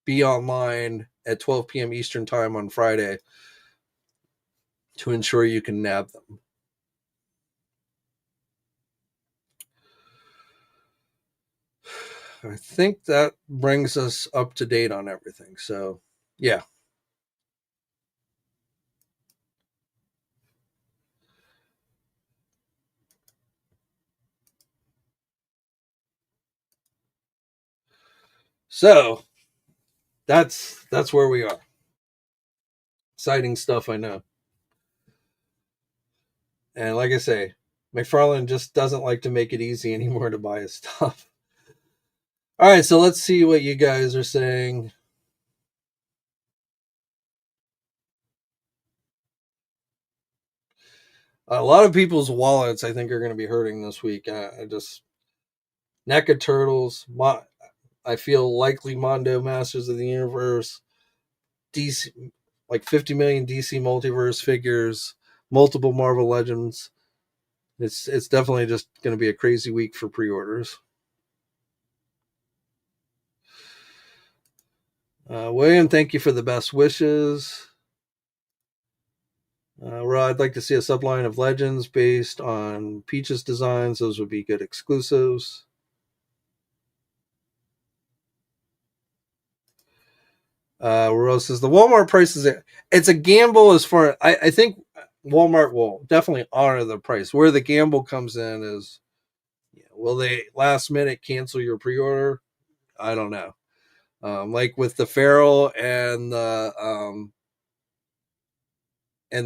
be online at 12 p.m. Eastern time on Friday to ensure you can nab them. I think that brings us up to date on everything. So, yeah. So, that's where we are. Exciting stuff, I know. And like I say, McFarlane just doesn't like to make it easy anymore to buy his stuff. All right, so let's see what you guys are saying. A lot of people's wallets, I think, are going to be hurting this week. I just NECA Turtles. I feel likely Mondo Masters of the Universe. DC, like 50 million DC Multiverse figures, multiple Marvel Legends. It's definitely just going to be a crazy week for pre-orders. William, thank you for the best wishes. Rod, I'd like to see a subline of Legends based on Peach's designs. Those would be good exclusives. Rose says the Walmart prices. It's a gamble as far. I think Walmart will definitely honor the price. Where the gamble comes in is, will they last minute cancel your pre-order? I don't know. Like with the Farrell and the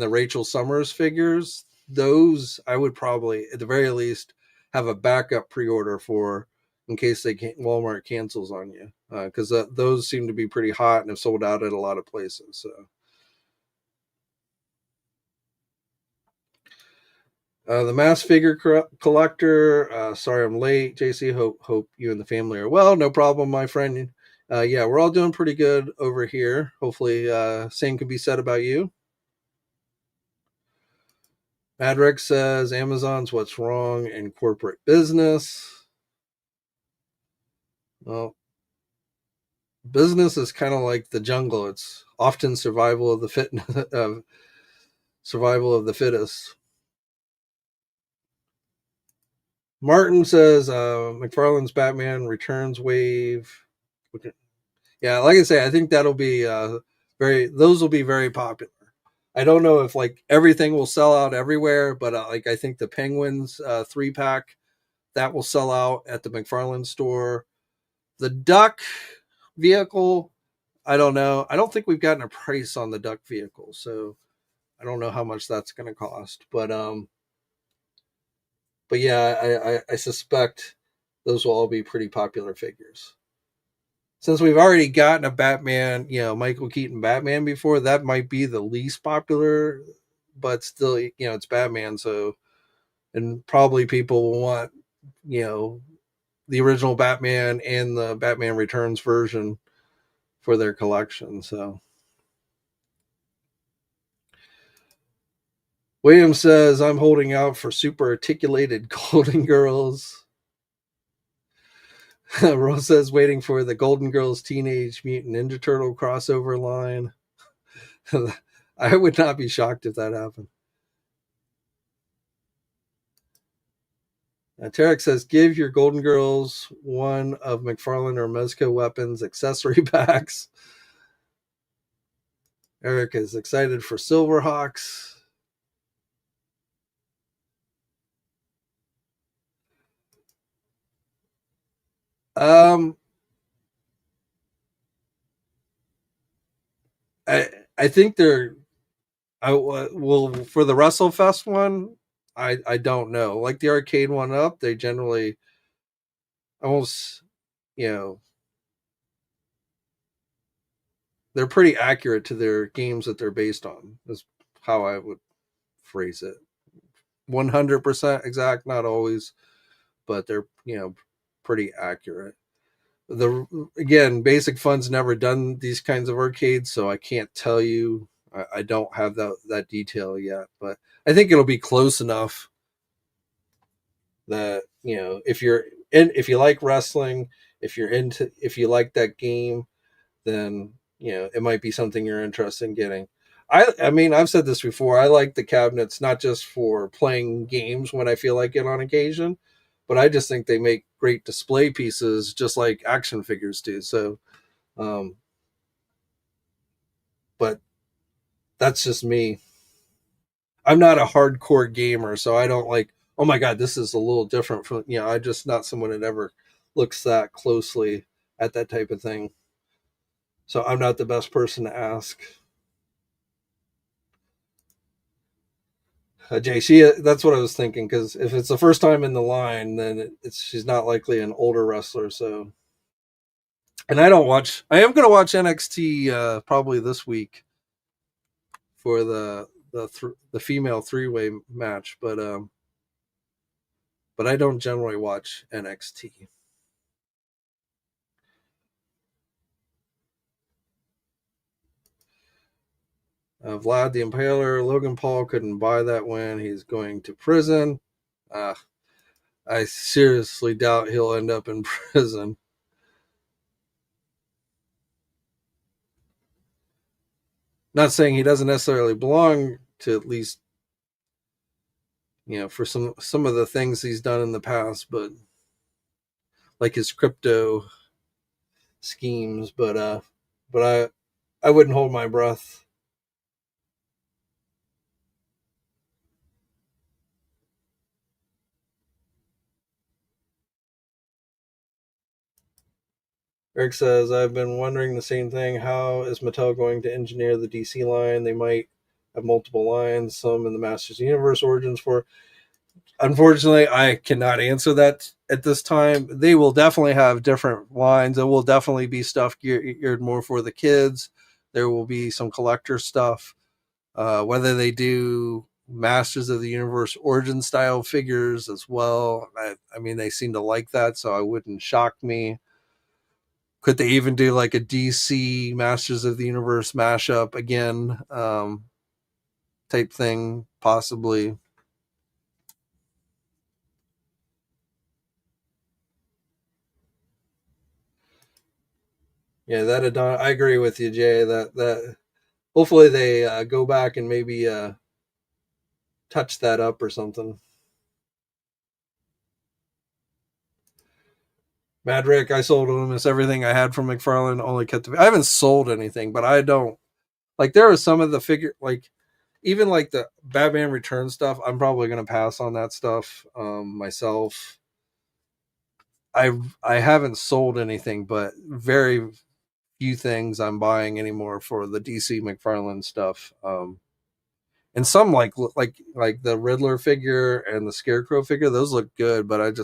Rachel Summers figures, those I would probably at the very least have a backup pre-order for in case Walmart cancels on you, because those seem to be pretty hot and have sold out at a lot of places. So. The mass figure collector. Sorry I'm late, JC. Hope you and the family are well. No problem, my friend. Yeah, we're all doing pretty good over here. Hopefully, same can be said about you. Madrick says Amazon's what's wrong in corporate business. Well, business is kind of like the jungle. It's often survival of the survival of the fittest. Martin says McFarlane's Batman Returns wave. Yeah, like I say, I think that'll be those will be very popular. I don't know if like everything will sell out everywhere, but like I think the Penguins 3-pack that will sell out at the McFarlane store. The Duck vehicle, I don't know. I don't think we've gotten a price on the Duck vehicle, so I don't know how much that's going to cost. But yeah, I suspect those will all be pretty popular figures. Since we've already gotten a Batman, Michael Keaton Batman before, that might be the least popular, but still, it's Batman. So, and probably people will want, the original Batman and the Batman Returns version for their collection. So, William says, I'm holding out for super articulated Golden Girls. Rose says, waiting for the Golden Girls Teenage Mutant Ninja Turtle crossover line. I would not be shocked if that happened. Tarek says, give your Golden Girls one of McFarlane or Mezco weapons accessory packs. Eric is excited for Silverhawks. I think they're well for the Wrestlefest one. I don't know. Like the arcade one up, they generally almost they're pretty accurate to their games that they're based on. Is how I would phrase it. 100% exact, not always, but they're pretty accurate. Again, Basic Fun's never done these kinds of arcades, so I can't tell you. I don't have that detail yet, but I think it'll be close enough that if if you like wrestling, if you like that game, then it might be something you're interested in getting. I mean, I've said this before. I like the cabinets not just for playing games when I feel like it on occasion, but I just think they make great display pieces, just like action figures do. So, but that's just me. I'm not a hardcore gamer, so I don't like, oh my God, this is a little different from, I'm just not someone that ever looks that closely at that type of thing. So I'm not the best person to ask. Jay, that's what I was thinking, because if it's the first time in the line, then she's not likely an older wrestler. So, and I don't watch. I am going to watch NXT probably this week for the female 3-way match, but I don't generally watch NXT. Vlad the Impaler, Logan Paul couldn't buy that win. He's going to prison. Uh, I seriously doubt he'll end up in prison. Not saying he doesn't necessarily belong to, at least, for some of the things he's done in the past, but like his crypto schemes. But I wouldn't hold my breath. Eric says, I've been wondering the same thing. How is Mattel going to engineer the DC line? They might have multiple lines, some in the Masters Universe Origins for. Unfortunately, I cannot answer that at this time. They will definitely have different lines. There will definitely be stuff geared more for the kids. There will be some collector stuff. Whether they do Masters of the Universe Origin style figures as well, I mean, they seem to like that, so it wouldn't shock me. Could they even do like a DC Masters of the Universe mashup again, type thing? Possibly. Yeah, I agree with you, Jay. That hopefully they go back and maybe touch that up or something. Mad Rick, I sold almost everything I had from McFarlane. Only kept I haven't sold anything, but I don't like. There are some of the figure, like even like the Batman Return stuff. I'm probably gonna pass on that stuff myself. I haven't sold anything, but very few things I'm buying anymore for the DC McFarlane stuff. And some like the Riddler figure and the Scarecrow figure, those look good, but I'm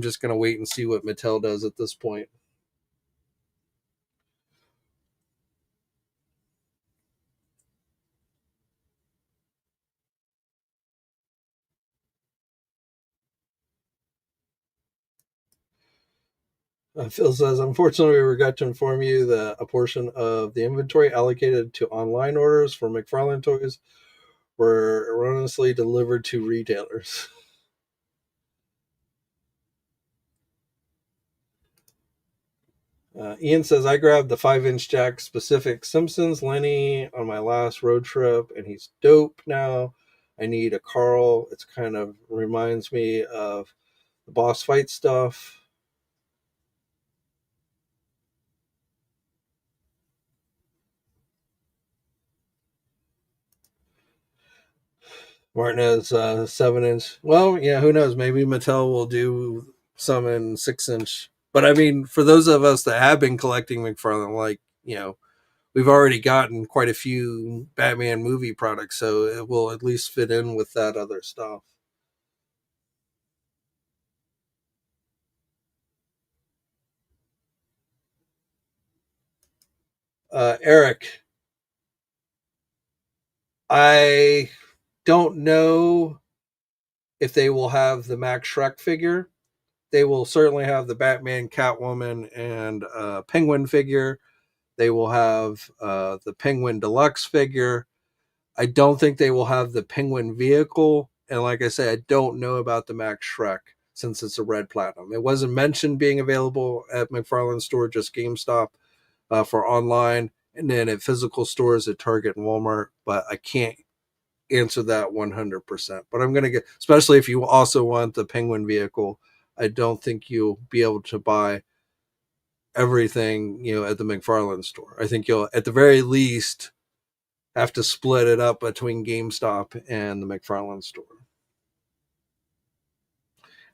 just gonna wait and see what Mattel does at this point. Phil says, unfortunately, we regret to inform you that a portion of the inventory allocated to online orders for McFarlane toys were erroneously delivered to retailers. Ian says, I grabbed the 5-inch Jack specific Simpsons Lenny on my last road trip, and he's dope now. I need a Carl. It's kind of reminds me of the boss fight stuff. Martinez 7-inch. Well, yeah, who knows? Maybe Mattel will do some in 6-inch. But I mean, for those of us that have been collecting McFarlane, like, we've already gotten quite a few Batman movie products, so it will at least fit in with that other stuff. Eric, I don't know if they will have the Max Shrek figure. They will certainly have the Batman, Catwoman, and Penguin figure. They will have the Penguin Deluxe figure. I don't think they will have the Penguin vehicle. And like I said, I don't know about the Max Shrek since it's a red platinum. It wasn't mentioned being available at McFarlane store, just GameStop for online, and then at physical stores at Target and Walmart. But I can't answer that 100%. But I'm going to get, especially if you also want the Penguin vehicle, I don't think you'll be able to buy everything, at the McFarlane store. I think you'll, at the very least, have to split it up between GameStop and the McFarlane store.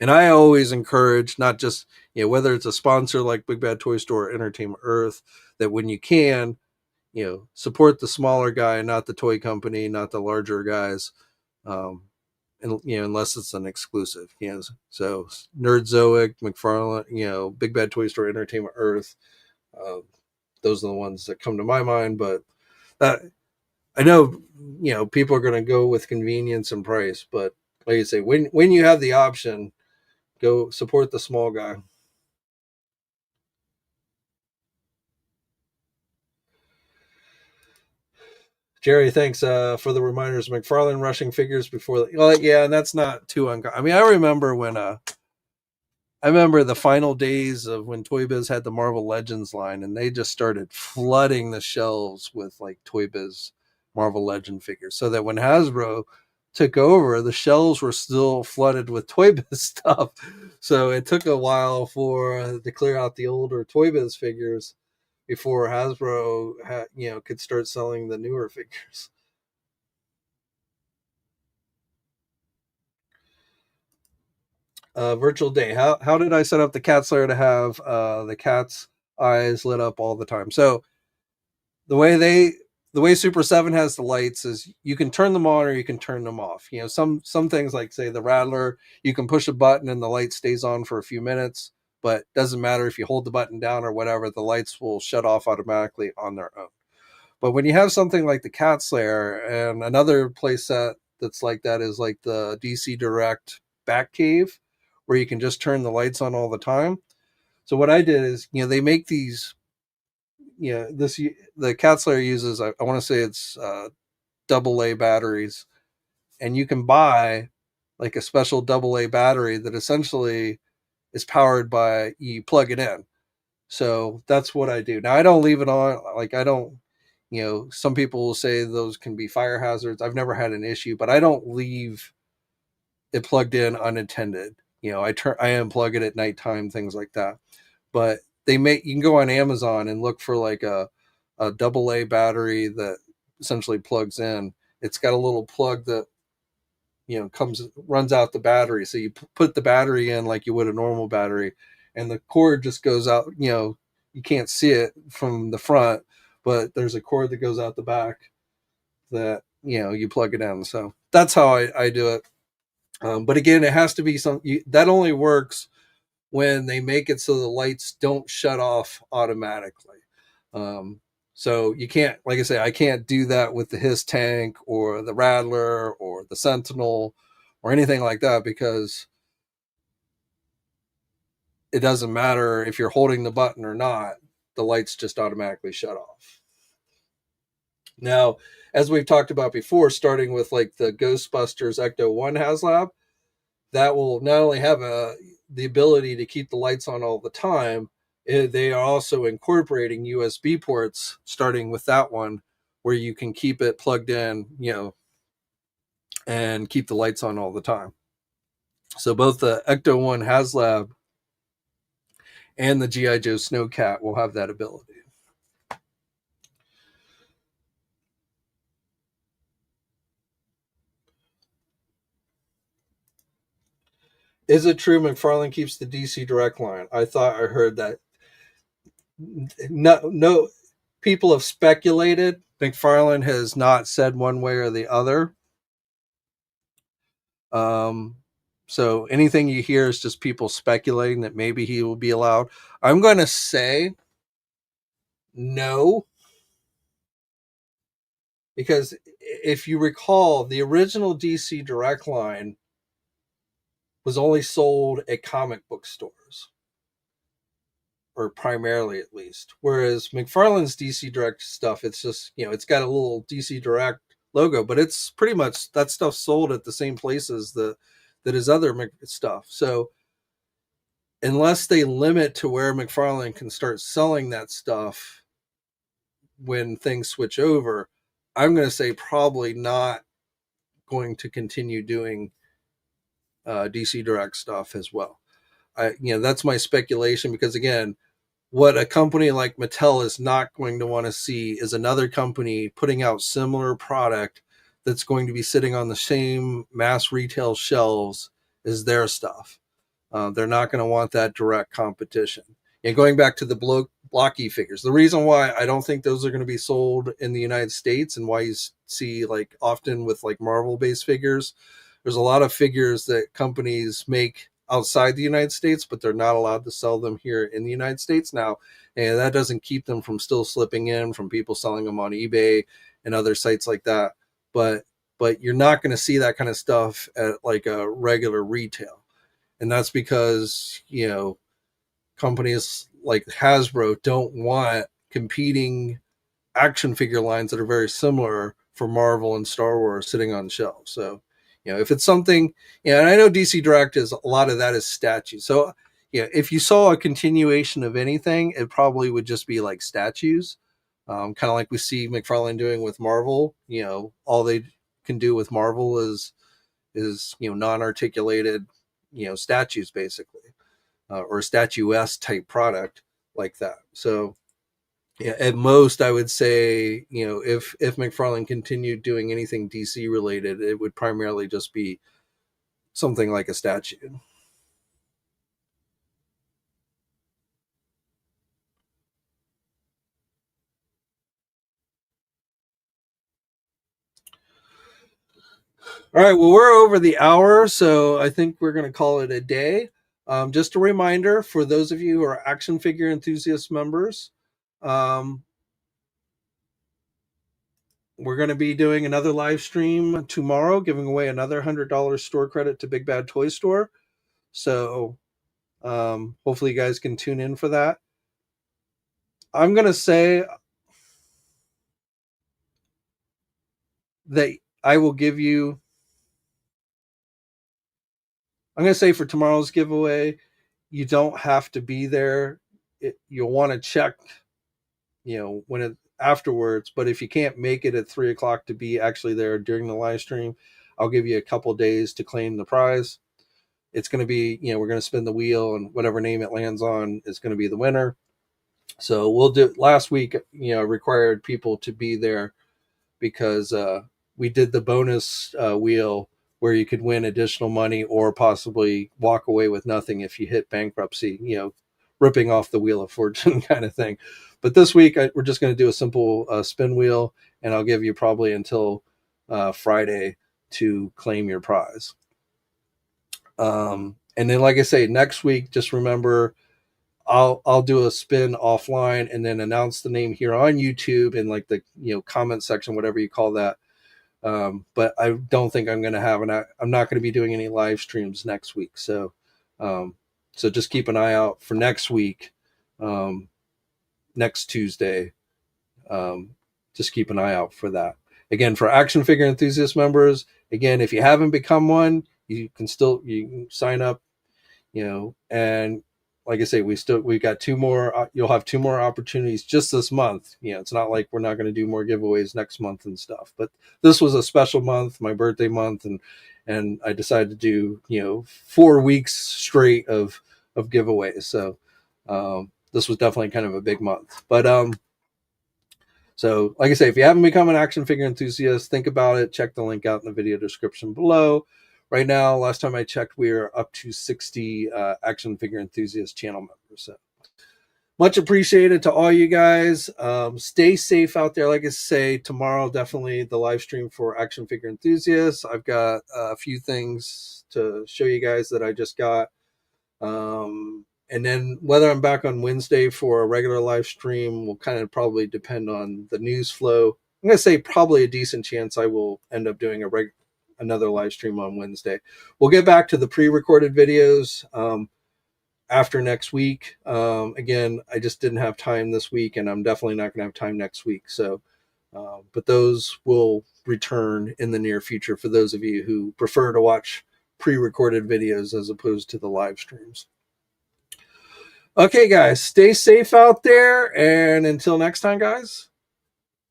And I always encourage, not just, whether it's a sponsor like Big Bad Toy Store or Entertainment Earth, that when you can, support the smaller guy, not the toy company, not the larger guys. And unless it's an exclusive, so Nerdzoic, McFarlane, Big Bad Toy Store, Entertainment Earth, uh, those are the ones that come to my mind. But that, I know, people are going to go with convenience and price, but like you say, when you have the option, go support the small guy. Jerry, thanks for the reminders. McFarlane rushing figures before. Well, yeah, and that's not too uncommon. I mean, I remember when I remember the final days of when Toy Biz had the Marvel Legends line, and they just started flooding the shelves with like Toy Biz Marvel Legend figures, so that when Hasbro took over, the shelves were still flooded with Toy Biz stuff. So it took a while for to clear out the older Toy Biz figures before Hasbro could start selling the newer figures. Virtual day. How did I set up the cat slayer to have the cat's eyes lit up all the time? So the way the way Super 7 has the lights is you can turn them on or you can turn them off. You know, some things like say the Rattler, you can push a button and the light stays on for a few minutes, but doesn't matter if you hold the button down or whatever, the lights will shut off automatically on their own. But when you have something like the Cat Slayer, and another playset that's like that is like the DC Direct Batcave, where you can just turn the lights on all the time. So what I did is, they make these, this the Cat Slayer uses, I want to say it's AA batteries, and you can buy like a special AA battery that essentially is powered by, you plug it in. So that's what I do. Now I don't leave it on. Like I don't, some people will say those can be fire hazards. I've never had an issue, but I don't leave it plugged in unattended. I unplug it at nighttime, things like that. But you can go on Amazon and look for like a AA battery that essentially plugs in. It's got a little plug that runs out the battery. So you put the battery in like you would a normal battery, and the cord just goes out. You can't see it from the front, but there's a cord that goes out the back that you plug it in. So that's how I do it. But again, it has to be that only works when they make it so the lights don't shut off automatically. Um, so you can't, like I say, I can't do that with the Hiss tank or the Rattler or the Sentinel or anything like that, because it doesn't matter if you're holding the button or not, the lights just automatically shut off. Now, as we've talked about before, starting with like the Ghostbusters Ecto 1 HasLab, that will not only have the ability to keep the lights on all the time, they are also incorporating USB ports, starting with that one, where you can keep it plugged in, and keep the lights on all the time. So both the Ecto 1 HasLab and the G.I. Joe Snowcat will have that ability. Is it true McFarlane keeps the DC Direct line? I thought I heard that. No, people have speculated. McFarlane has not said one way or the other. So anything you hear is just people speculating that maybe he will be allowed. I'm going to say no, because if you recall, the original DC Direct line was only sold at comic book stores, or primarily at least. Whereas McFarlane's DC Direct stuff, it's just, it's got a little DC Direct logo, but it's pretty much that stuff sold at the same places that his other stuff. So unless they limit to where McFarlane can start selling that stuff when things switch over, I'm going to say probably not going to continue doing DC Direct stuff as well. That's my speculation, because again, what a company like Mattel is not going to want to see is another company putting out similar product that's going to be sitting on the same mass retail shelves as their stuff. They're not going to want that direct competition. And going back to the blocky figures, the reason why I don't think those are going to be sold in the United States, and why you see like often with like Marvel based figures, there's a lot of figures that companies make outside the United States, but they're not allowed to sell them here in the United States now. And that doesn't keep them from still slipping in from people selling them on eBay and other sites like that. But you're not going to see that kind of stuff at like a regular retail. And that's because, companies like Hasbro don't want competing action figure lines that are very similar for Marvel and Star Wars sitting on shelves. So, if it's something, and I know DC Direct is a lot of that is statues. So, if you saw a continuation of anything, it probably would just be like statues, kind of like we see McFarlane doing with Marvel. All they can do with Marvel is non-articulated, statues basically, or statuesque type product like that. So, at most, I would say, if McFarlane continued doing anything DC related, it would primarily just be something like a statue. All right, well, we're over the hour, so I think we're going to call it a day. Just a reminder for those of you who are action figure enthusiast members, we're going to be doing another live stream tomorrow, giving away another $100 store credit to Big Bad Toy Store. So hopefully you guys can tune in for that. I'm going to say that I will give you, I'm going to say for tomorrow's giveaway, you don't have to be there. You'll want to check, when it afterwards. But if you can't make it at 3:00 to be actually there during the live stream, I'll give you a couple days to claim the prize. It's going to be, we're going to spin the wheel, and whatever name it lands on is going to be the winner. So we'll do. Last week, required people to be there because we did the bonus wheel where you could win additional money or possibly walk away with nothing if you hit bankruptcy, ripping off the Wheel of Fortune kind of thing. But this week, we're just going to do a simple spin wheel, and I'll give you probably until Friday to claim your prize. And then, like I say, next week, just remember, I'll do a spin offline and then announce the name here on YouTube in like the comment section, whatever you call that. But I don't think I'm going to have I'm not going to be doing any live streams next week. So just keep an eye out for next week, next Tuesday. Just keep an eye out for that. Again, for action figure enthusiast members, again, if you haven't become one, you can sign up, and like I say, we've got 2 more. You'll have 2 more opportunities just this month. It's not like we're not going to do more giveaways next month and stuff. But this was a special month, my birthday month, and I decided to do 4 weeks straight of giveaways. So this was definitely kind of a big month. But so like I say, if you haven't become an action figure enthusiast, think about it. Check the link out in the video description below. Right now, last time I checked, we are up to 60 action figure enthusiast channel members. So much appreciated to all you guys. Stay safe out there. Like I say, tomorrow, definitely the live stream for action figure enthusiasts. I've got a few things to show you guys that I just got. And then whether I'm back on Wednesday for a regular live stream will kind of probably depend on the news flow. I'm going to say probably a decent chance I will end up doing another live stream on Wednesday. We'll get back to the pre-recorded videos after next week. Again, I just didn't have time this week, and I'm definitely not going to have time next week. So, but those will return in the near future for those of you who prefer to watch pre-recorded videos as opposed to the live streams. Okay, guys, stay safe out there, and until next time, guys,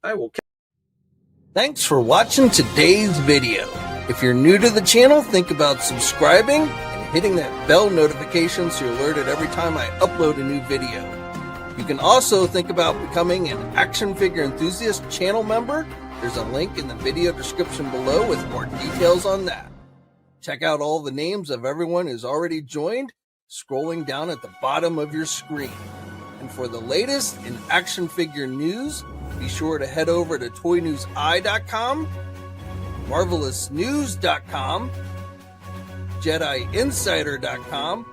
I will. Thanks for watching today's video. If you're new to the channel, think about subscribing and hitting that bell notification so you're alerted every time I upload a new video. You can also think about becoming an action figure enthusiast channel member. There's a link in the video description below with more details on that. Check out all the names of everyone who's already joined, scrolling down at the bottom of your screen. And for the latest in action figure news, be sure to head over to toynewseye.com, marvelousnews.com, JediInsider.com,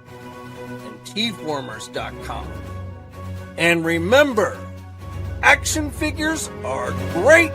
and tformers.com. And remember, action figures are great!